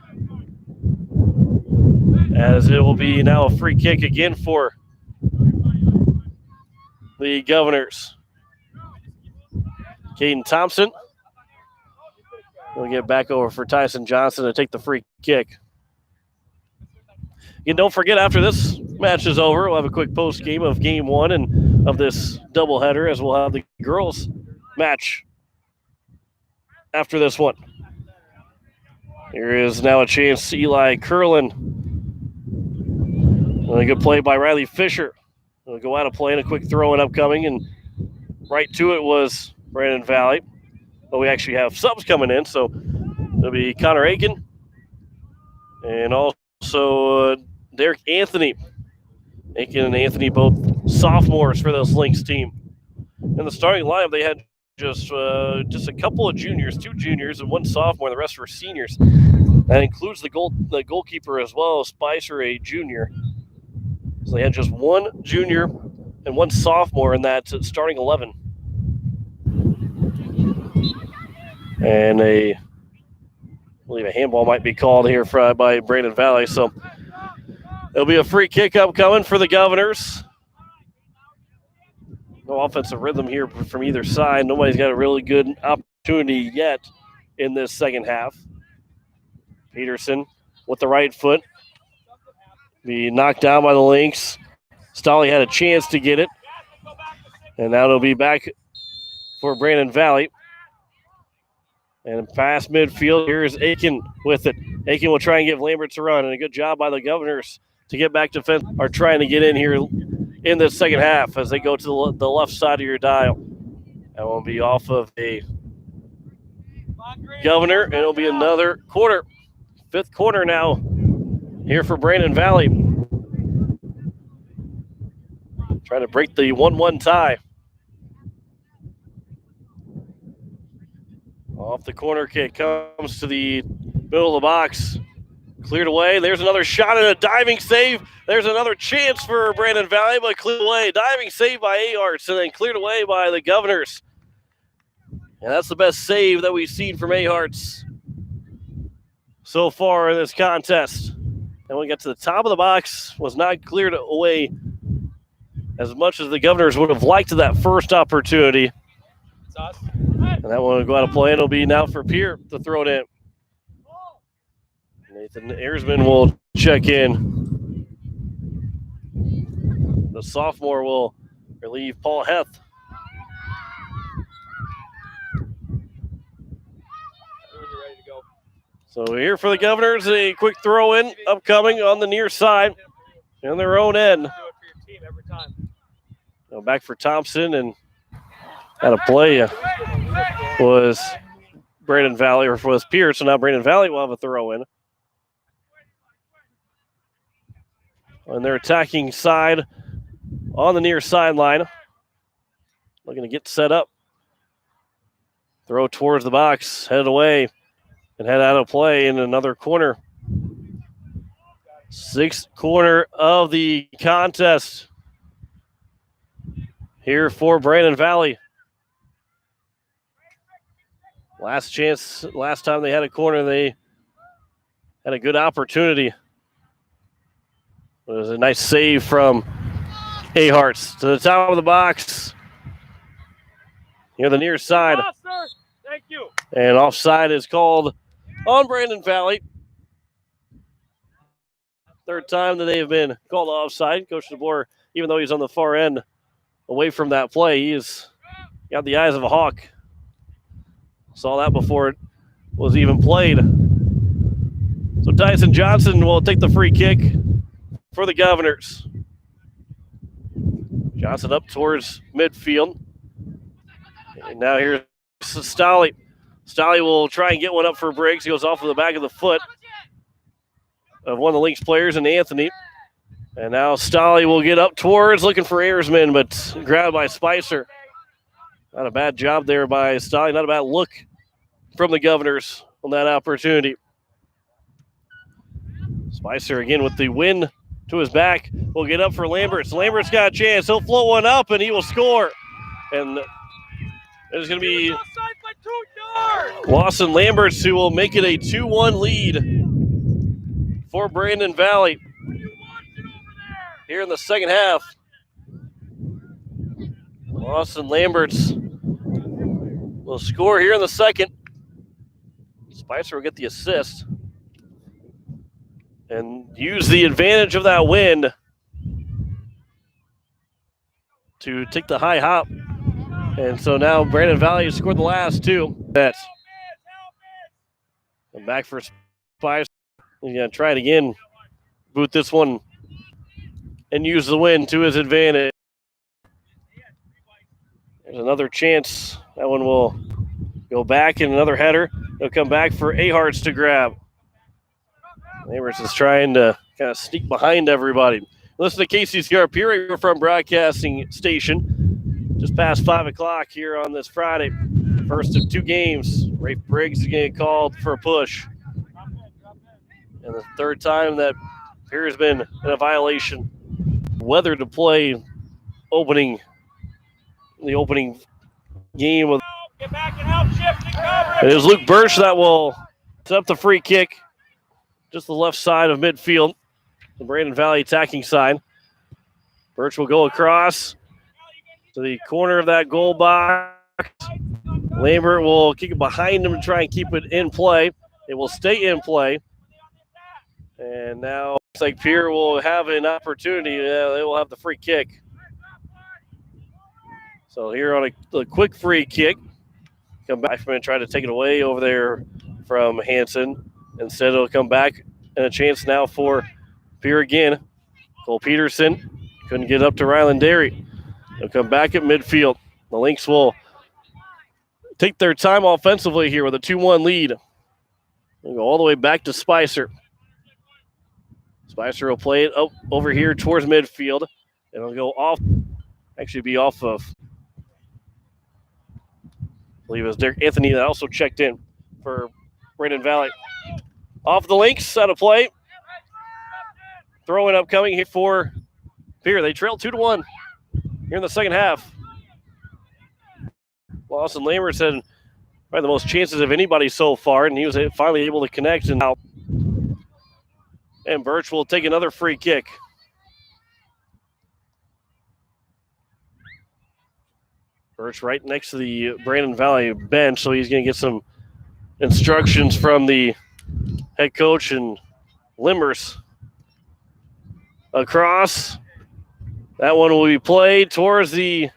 as it will be now a free kick again for the Governors. Caden Thompson will get back over for Tyson Johnson to take the free kick. Again, don't forget, after this match is over, we'll have a quick post game of game one and of this doubleheader as we'll have the girls match after this one. Here is now a chance. Eli Curlin. A good play by Riley Fisher. It'll go out of play and a quick throw and upcoming, and right to it was Brandon Valley. But we actually have subs coming in, so it'll be Connor Aiken and also Derek Anthony. Aiken and Anthony both sophomores for this Lynx team. In the starting lineup, they had just a couple of juniors, 2 juniors and 1 sophomore. The rest were seniors. That includes the goalkeeper as well, Spicer, a junior. So they had just 1 junior and 1 sophomore in that starting 11. And I believe a handball might be called here by Brandon Valley. So it'll be a free kick upcoming for the Governors. No offensive rhythm here from either side. Nobody's got a really good opportunity yet in this second half. Peterson with the right foot. Be knocked down by the Lynx. Stolley had a chance to get it. And now it'll be back for Brandon Valley. And past midfield, here's Aiken with it. Aiken will try and give Lamberts a run. And a good job by the Governors to get back to defense. Are trying to get in here in the second half as they go to the left side of your dial. That will be off of a Governor, and it'll be another quarter. 5th quarter now here for Brandon Valley. Trying to break the 1-1 tie. Off the corner kick, comes to the middle of the box. Cleared away. There's another shot and a diving save. There's another chance for Brandon Valley, but cleared away. Diving save by Aharts and then cleared away by the Governors. And that's the best save that we've seen from Aharts so far in this contest. And we got to the top of the box, was not cleared away as much as the Governors would have liked that first opportunity. And that one will go out of play, and it'll be now for Pierre to throw it in. Nathan Ersman will check in. The sophomore will relieve Paul Heth. So here for the Governors, a quick throw in upcoming on the near side in their own end. So back for Thompson, and had a play was Brandon Valley, or was Pierce, so now Brandon Valley will have a throw in. On their attacking side on the near sideline. Looking to get set up. Throw towards the box, head away, and head out of play in another corner. 6th corner of the contest here for Brandon Valley. Last chance, last time they had a corner, they had a good opportunity. It was a nice save from Aharts to the top of the box. Near the near side. Thank you. And offside is called on Brandon Valley. 3rd time that they have been called offside. Coach DeBoer, even though he's on the far end away from that play, he's got the eyes of a hawk. Saw that before it was even played. So Tyson Johnson will take the free kick for the Governors. Johnson up towards midfield. And now here's Stolley. Stolley will try and get one up for Briggs. He goes off of the back of the foot of one of the Lynx players, and Anthony. And now Stolle will get up towards, looking for Ayersman, but grabbed by Spicer. Not a bad job there by Stolle. Not a bad look from the Governors on that opportunity. Spicer again with the win to his back. Will get up for Lamberts. Lamberts got a chance. He'll float one up, and he will score. And there's going to be Lawson Lamberts who will make it a 2-1 lead for Brandon Valley here in the second half. Lawson Lamberts will score here in the second. Spicer will get the assist and use the advantage of that win to take the high hop. And so now Brandon Valley has scored the last two. That's back for Spicer. He's going to try it again. Boot this one and use the win to his advantage. There's another chance. That one will go back in another header. He'll come back for Aharts to grab. Lamberts is trying to kind of sneak behind everybody. Listen to KCCR Pierre from Broadcasting Station. Just past 5 o'clock here on this Friday. First of two games. Rafe Briggs is getting called for a push. And the third time that Pierre has been in a violation. Weather to play the opening game. Get back and help shift and cover. It is Luke Birch that will set up the free kick. Just the left side of midfield. The Brandon Valley attacking side. Birch will go across to the corner of that goal box. Lambert will kick it behind him and try and keep it in play. It will stay in play. And now looks like Pierre will have an opportunity. They will have the free kick. So here on a quick free kick. Come back from it and try to take it away over there from Hanson. Instead, it'll come back and a chance now for Pierre again. Cole Peterson couldn't get up to Ryland Dairy. They'll come back at midfield. The Lynx will take their time offensively here with a 2-1 lead. They'll go all the way back to Spicer. Spicer will play it up over here towards midfield. And it'll go off, actually be off of, I believe it was Derek Anthony that also checked in for Brandon Valley. Off the Lynx, out of play. Throwing upcoming here for Pierre. They trail 2-1 here in the second half. Lawson Lamberts had probably the most chances of anybody so far, and he was finally able to connect. And now, and Birch will take another free kick. Birch right next to the Brandon Valley bench, so he's going to get some instructions from the head coach and Limbers. Across. That one will be played towards the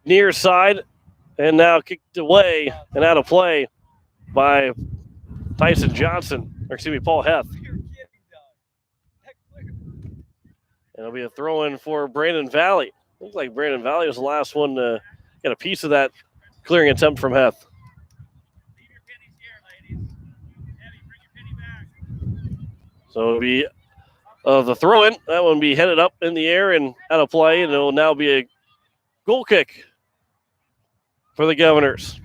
near side and now kicked away and out of play by Tyson Johnson, or excuse me, Paul Heth. And it'll be a throw-in for Brandon Valley. Looks like Brandon Valley was the last one to get a piece of that clearing attempt from Heth. So it'll be the throw-in. That one will be headed up in the air and out of play, and it will now be a goal kick for the Governors.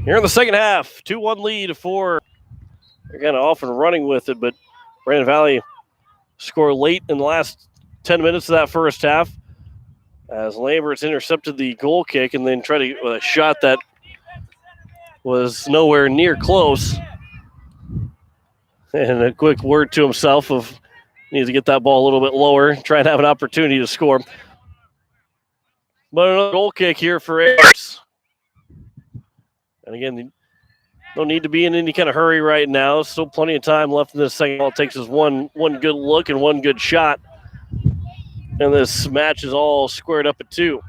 Here in the second half, 2-1 lead for, they're kind of off and running with it, but Brandon Valley scored late in the last 10 minutes of that first half as Lamberts intercepted the goal kick and then tried to get a shot that was nowhere near close. And a quick word to himself of needs to get that ball a little bit lower, try to have an opportunity to score. But another goal kick here for Ayers. And again, no need to be in any kind of hurry right now. Still plenty of time left in this second. All it takes is one good look and one good shot. And this match is all squared up at 2.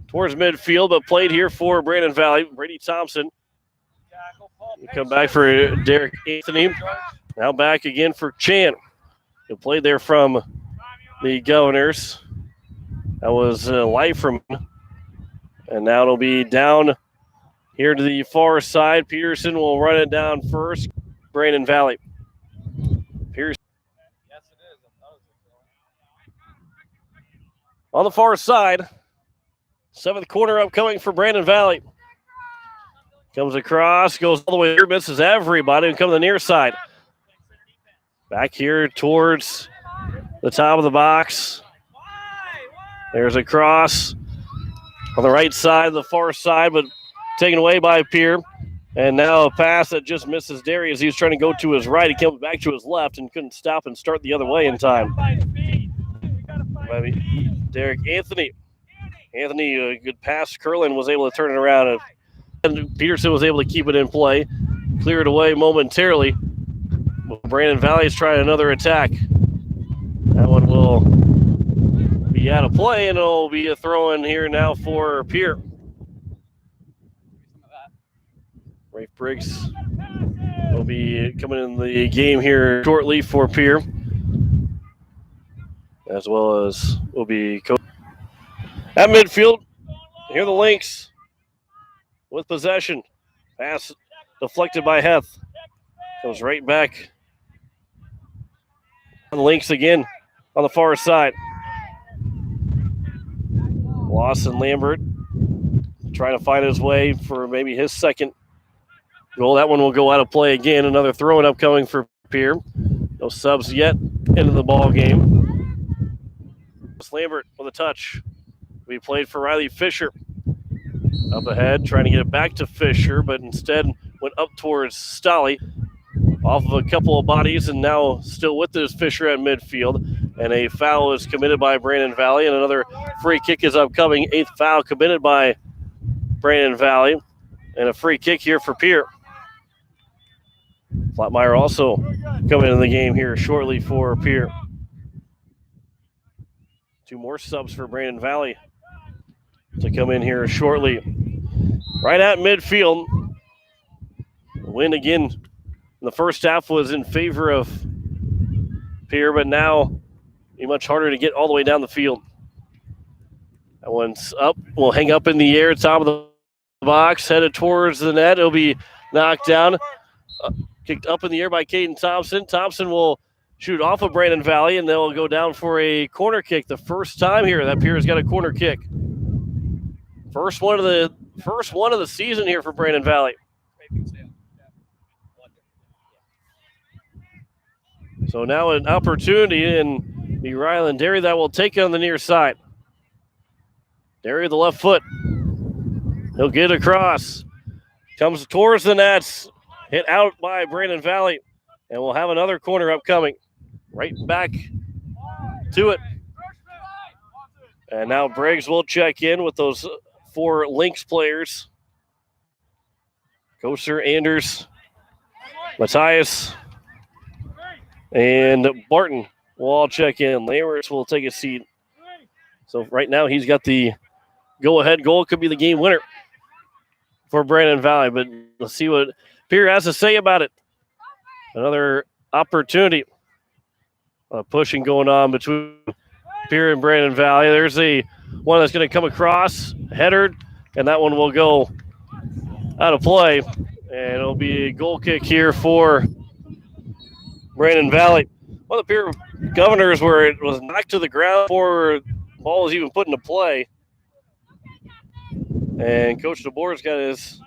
Towards midfield, but played here for Brandon Valley. Brady Thompson. He'll come back for Derek Anthony. Now back again for Chan. He'll play there from the Governors. That was light from him. And now it'll be down here to the far side. Peterson will run it down first. Brandon Valley. Pierce on the far side. 7th corner upcoming for Brandon Valley. Comes across, goes all the way here, misses everybody, and comes to the near side. Back here towards the top of the box. There's a cross on the right side, the far side, but taken away by Pierre. And now a pass that just misses Darius. He was trying to go to his right. He came back to his left and couldn't stop and start the other way in time. Derek Anthony. Anthony, a good pass. Curlin was able to turn it around. And Peterson was able to keep it in play. Cleared away momentarily. Brandon Valley is trying another attack. That one will be out of play, and it'll be a throw-in here now for Pierre. Rafe Briggs will be coming in the game here shortly for Pierre, as well as will be coach. At midfield, here are the Lynx with possession. Pass deflected by Heth. Goes right back. The Lynx again on the far side. Lawson Lambert trying to find his way for maybe his second goal. That one will go out of play again. Another throw-in upcoming for Pierre. No subs yet into the ball game. Lambert with a touch. We played for Riley Fisher. Up ahead, trying to get it back to Fisher, but instead went up towards Stolle. Off of a couple of bodies, and now still with this Fisher at midfield. And a foul is committed by Brandon Valley, and another free kick is upcoming. 8th foul committed by Brandon Valley, and a free kick here for Pierre. Flatmeyer also coming in the game here shortly for Pierre. 2 more subs for Brandon Valley to come in here shortly. Right at midfield. The win again in the first half was in favor of Pierre, but now be much harder to get all the way down the field. That one's up. Will hang up in the air, top of the box, headed towards the net. It'll be knocked down. Kicked up in the air by Caden Thompson. Thompson will shoot off of Brandon Valley, and they'll go down for a corner kick. The first time here that Pierre's got a corner kick. First one of the season here for Brandon Valley. So now an opportunity in the Ryland Derry that will take it on the near side. Derry the left foot. He'll get across. Comes towards the nets. Hit out by Brandon Valley. And we'll have another corner upcoming. Right back to it. And now Briggs will check in with those 4 Lynx players. Koser, Anders, Matthias, and Barton will all check in. Layers will take a seat. So right now he's got the go-ahead goal. Could be the game winner for Brandon Valley. But let's see what Pierre has to say about it. Another opportunity. Pushing going on between Pierre and Brandon Valley. There's a one that's going to come across, headered, and that one will go out of play. And it'll be a goal kick here for Brandon Valley. One of the Pierre Governors where it was knocked to the ground before the ball was even put into play. And Coach DeBoer's got his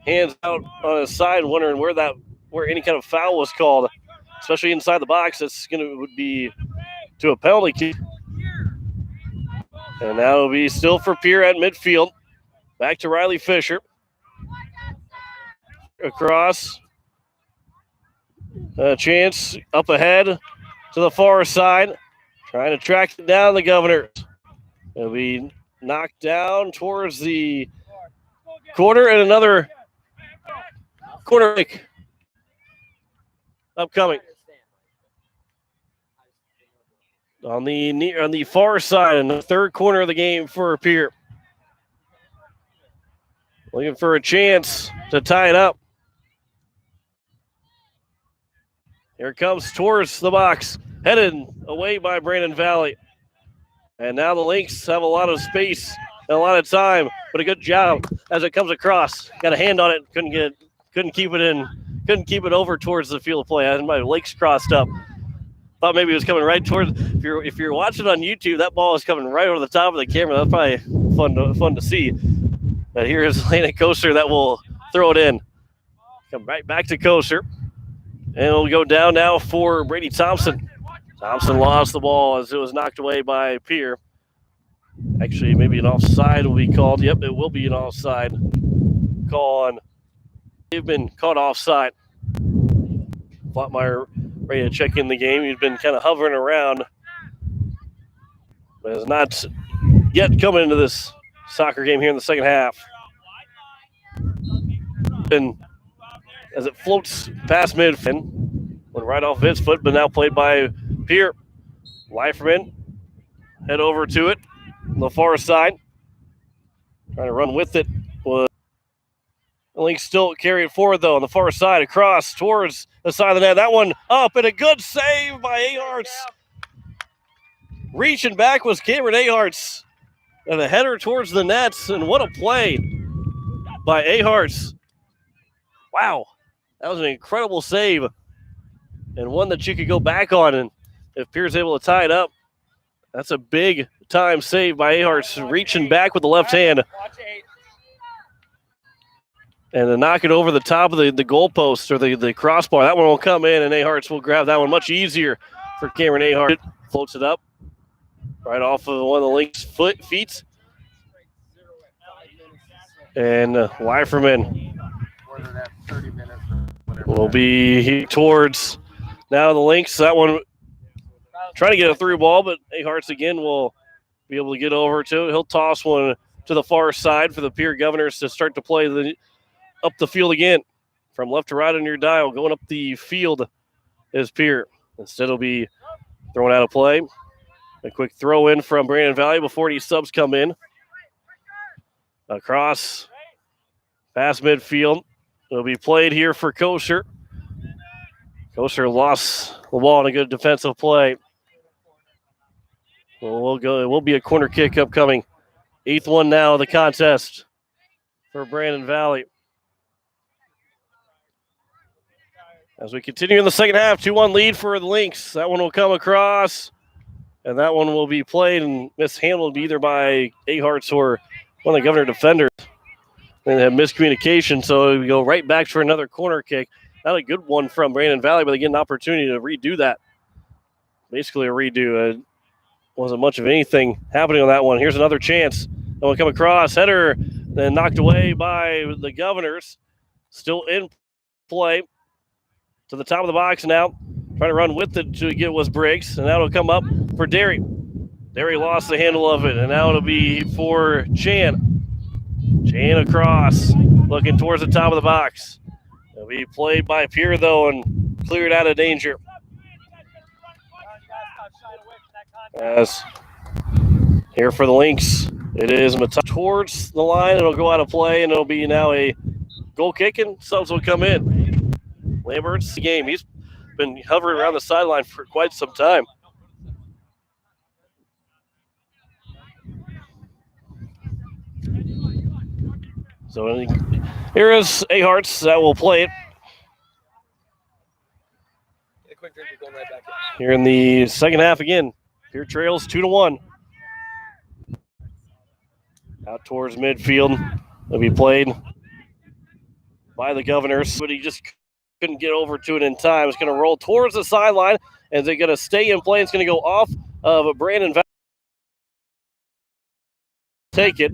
hands out on his side, wondering where any kind of foul was called, especially inside the box. That's would be to a penalty kick. And now it'll be still for Pierre at midfield. Back to Riley Fisher. Across. A chance up ahead to the far side. Trying to track down the Governors. It'll be knocked down towards the corner, and another corner kick upcoming. On the far side, in the third corner of the game for Pierre. Looking for a chance to tie it up. Here it comes towards the box. Headed away by Brandon Valley. And now the Lynx have a lot of space and a lot of time, but a good job as it comes across. Got a hand on it, couldn't keep it in couldn't keep it over towards the field of play. I had my legs crossed up. Thought maybe it was coming right toward. If you're watching on YouTube, that ball is coming right over the top of the camera. That's probably fun to see. But here is Atlantic Coaster that will throw it in. Come right back to Coaster. And it'll go down now for Brady Thompson. Thompson lost the ball as it was knocked away by Pierre. Actually, maybe an offside will be called. Yep, it will be an offside call on. They've been caught offside. Flottmeyer ready to check in the game. He's been kind of hovering around, but has not yet come into this soccer game here in the second half. And as it floats past midfield, went right off his foot, but now played by Pierre. Leiferman head over to it on the far side. Trying to run with it. Link still carry it forward, though, on the far side, across towards the side of the net. That one up, and a good save by Aharts. Reaching back was Cameron Aharts. And a header towards the nets, and what a play by Aharts. Wow, that was an incredible save, and one that you could go back on, and if Pierre's able to tie it up, that's a big-time save by Aharts, reaching back with the left hand. And to knock it over the top of the goalpost or the crossbar. That one will come in, and Aharts will grab that one much easier for Cameron Aharts. Floats it up right off of one of the Link's feet. And Leiferman will be towards now the Lynx. That one trying to get a through ball, but Aharts again will be able to get over to it. He'll toss one to the far side for the Pierre Governors to start to play up the field again. From left to right on your dial, going up the field is Pierre. Instead, it'll be thrown out of play. A quick throw in from Brandon Valley before any subs come in. Across past midfield. It'll be played here for Kosher. Kosher lost the ball in a good defensive play. We'll go. It will be a corner kick upcoming. 8th one now of the contest for Brandon Valley. As we continue in the second half, 2-1 lead for the Lynx. That one will come across, and that one will be played and mishandled either by Aharts or one of the Governor defenders. They have miscommunication, so we go right back for another corner kick. Not a good one from Brandon Valley, but they get an opportunity to redo that. Basically a redo. Wasn't much of anything happening on that one. Here's another chance. That one come across. Header then knocked away by the Governors. Still in play. To the top of the box now. Trying to run with it to get was Briggs. And that'll come up for Derry. Derry lost the handle of it. And now it'll be for Chan. Chan across. Looking towards the top of the box. It'll be played by Pierre, though, and cleared out of danger. As here for the Lynx, it is towards the line. It'll go out of play, and it'll be now a goal kick, and subs will come in. Lambert's the game. He's been hovering around the sideline for quite some time. So here is Aharts that will play it. Here in the second half again. Pierre trails 2-1. Out towards midfield. It'll be played by the Governors, but he just couldn't get over to it in time. It's going to roll towards the sideline, and they're going to stay in play. It's going to go off of Brandon Valley. Take it.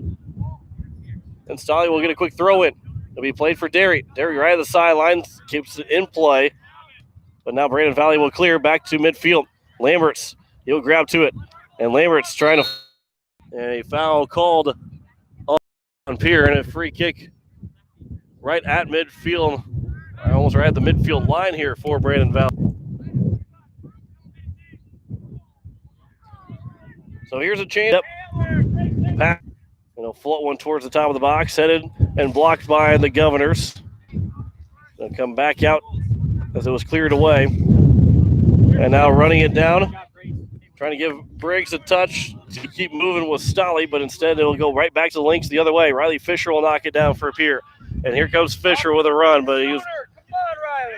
And Stolly will get a quick throw in. It'll be played for Derry. Derry right at the sideline, keeps it in play. But now Brandon Valley will clear back to midfield. Lamberts, he'll grab to it. And Lambert's trying to. And a foul called on Pierre, and a free kick right at midfield. Almost right at the midfield line here for Brandon Valley. So here's a chance. Pass. Float one towards the top of the box, headed and blocked by the Governors. They'll come back out as it was cleared away. And now running it down. Trying to give Briggs a touch to keep moving with Stolly, but instead it'll go right back to the Lynx the other way. Riley Fisher will knock it down for Pierre. And here comes Fisher with a run, but he was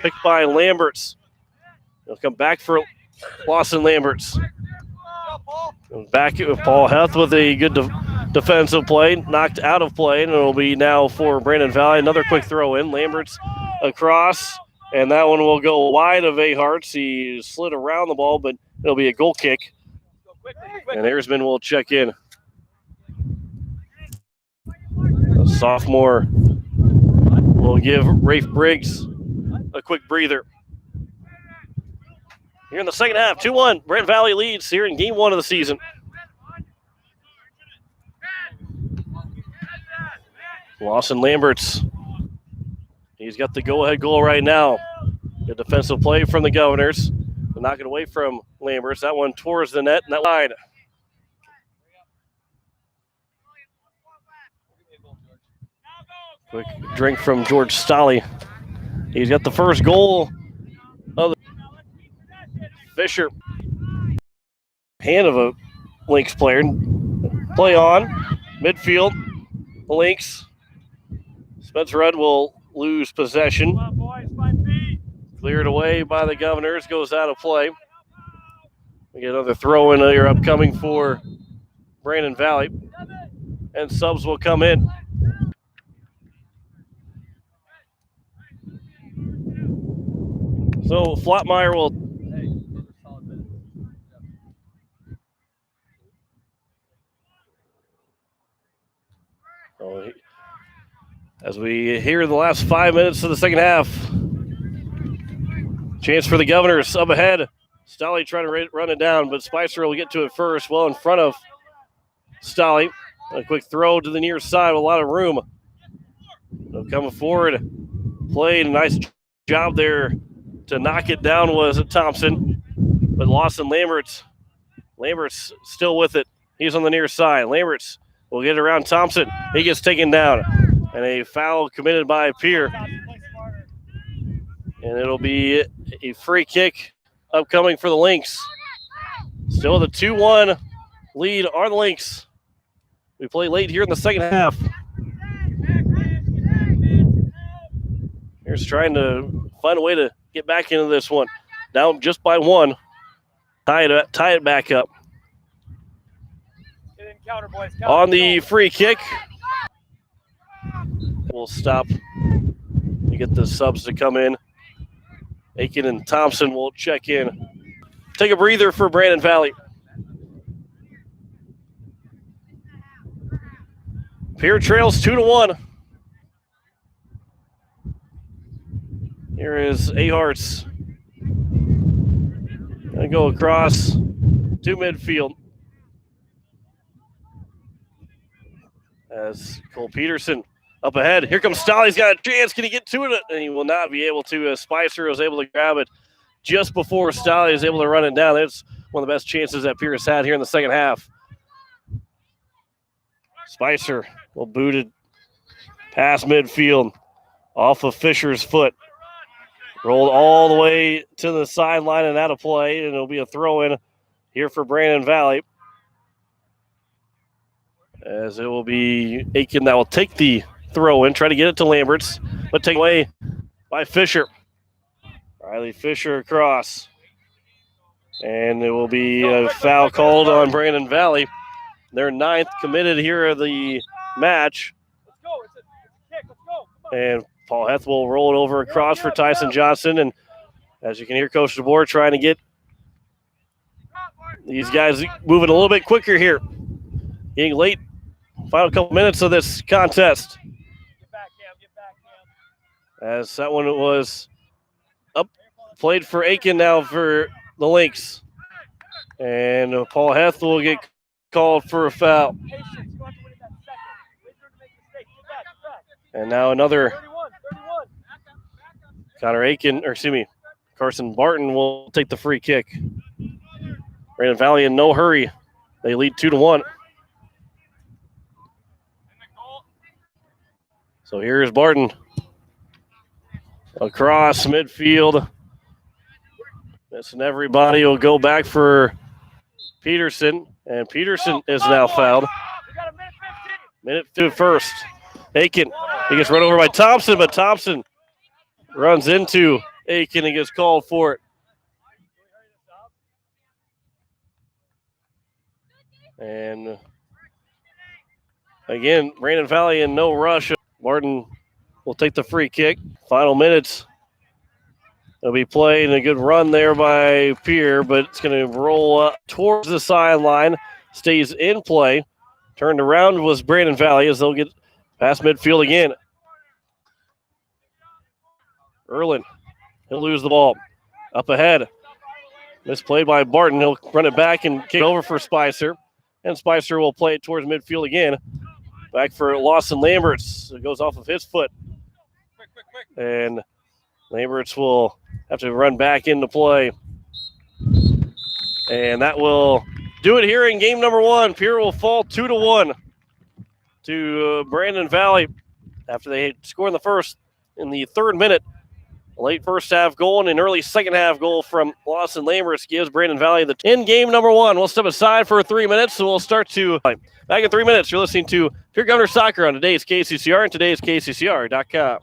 picked by Lamberts. He'll come back for Lawson Lamberts. Back with Paul Heth with a good defensive play, knocked out of play, and it'll be now for Brandon Valley. Another quick throw in. Lamberts across, and that one will go wide of Aharts. He slid around the ball, but it'll be a goal kick. And Airsman will check in. The sophomore will give Rafe Briggs a quick breather. Here in the second half, 2-1. Brent Valley leads here in game 1 of the season. Lawson Lamberts. He's got the go-ahead goal right now. Good defensive play from the Governors. They're knocking away from Lamberts. That one towards the net and that wide. Quick drink from George Stolley. He's got the first goal of the Fisher. Hand of a Lynx player. Play on. Midfield. The Lynx. Spencer Rudd will lose possession. Cleared away by the Governors. Goes out of play. We get another throw in here upcoming for Brandon Valley. And subs will come in. So Flotmeyer will as we hear the last 5 minutes of the second half. Chance for the Governors up ahead. Stolley trying to run it down, but Spicer will get to it first. Well in front of Stolley. A quick throw to the near side with a lot of room. They'll come forward. Played a nice job there to knock it down was Thompson. But Lawson Lamberts still with it. He's on the near side. Lamberts will get around Thompson. He gets taken down. And a foul committed by Pierre. And it'll be a free kick upcoming for the Lynx. Still the 2-1 lead are the Lynx. We play late here in the second half. Here's trying to find a way to get back into this one. Down just by 1. Tie it back up. On the free kick. We'll stop. You get the subs to come in. Aiken and Thompson will check in. Take a breather for Brandon Valley. Pierre trails 2-1. Here is Aharts. Gonna go across to midfield. As Cole Peterson up ahead. Here comes Stolley. He's got a chance. Can he get to it? And he will not be able to. Spicer was able to grab it just before Stolley is able to run it down. That's one of the best chances that Pierce had here in the second half. Spicer will boot it past midfield off of Fisher's foot. Rolled all the way to the sideline and out of play, and it'll be a throw-in here for Brandon Valley. As it will be Aiken that will take the throw in, try to get it to Lamberts, but taken away by Fisher. Riley Fisher across. And it will be a foul called on Brandon Valley. Their 9th committed here of the match. Let's go. It's a kick. Let's go. And Paul Heth will roll it over across for Tyson Johnson. And as you can hear Coach DeBoer trying to get these guys moving a little bit quicker here. Getting late. Final couple minutes of this contest. Get back, Cam. Get back, Cam. As that one was up, played for Aiken now for the Lynx. And Paul Heth will get called for a foul. Patience. You have to win it that second. Wait for him to make a mistake. Get back. And now another 31. Connor Aiken, Carson Barton will take the free kick. Brandon Valley in no hurry. They lead 2-1. So here's Barton. Across midfield. Missing everybody. Will go back for Peterson. And Peterson is now fouled. Minute 2 first. Aiken. He gets run over by Thompson, but Thompson runs into Aiken gets called for it. And again, Brandon Valley in no rush. Martin will take the free kick. Final minutes. It'll be played, a good run there by Pierre, but it's going to roll up towards the sideline. Stays in play. Turned around was Brandon Valley as they'll get past midfield again. Erlin, he'll lose the ball. Up ahead. Misplayed by Barton. He'll run it back and kick over for Spicer. And Spicer will play it towards midfield again. Back for Lawson Lamberts. It goes off of his foot. And Lamberts will have to run back into play. And that will do it here in game number one. Pierre will fall 2-1 to Brandon Valley after they scored in the third minute. A late first half goal and an early second half goal from Lawson Lamberts gives Brandon Valley in game number one. We'll step aside for 3 minutes, so we'll start to back in 3 minutes. You're listening to Pierre Governor Soccer on today's KCCR and today's KCCR.com.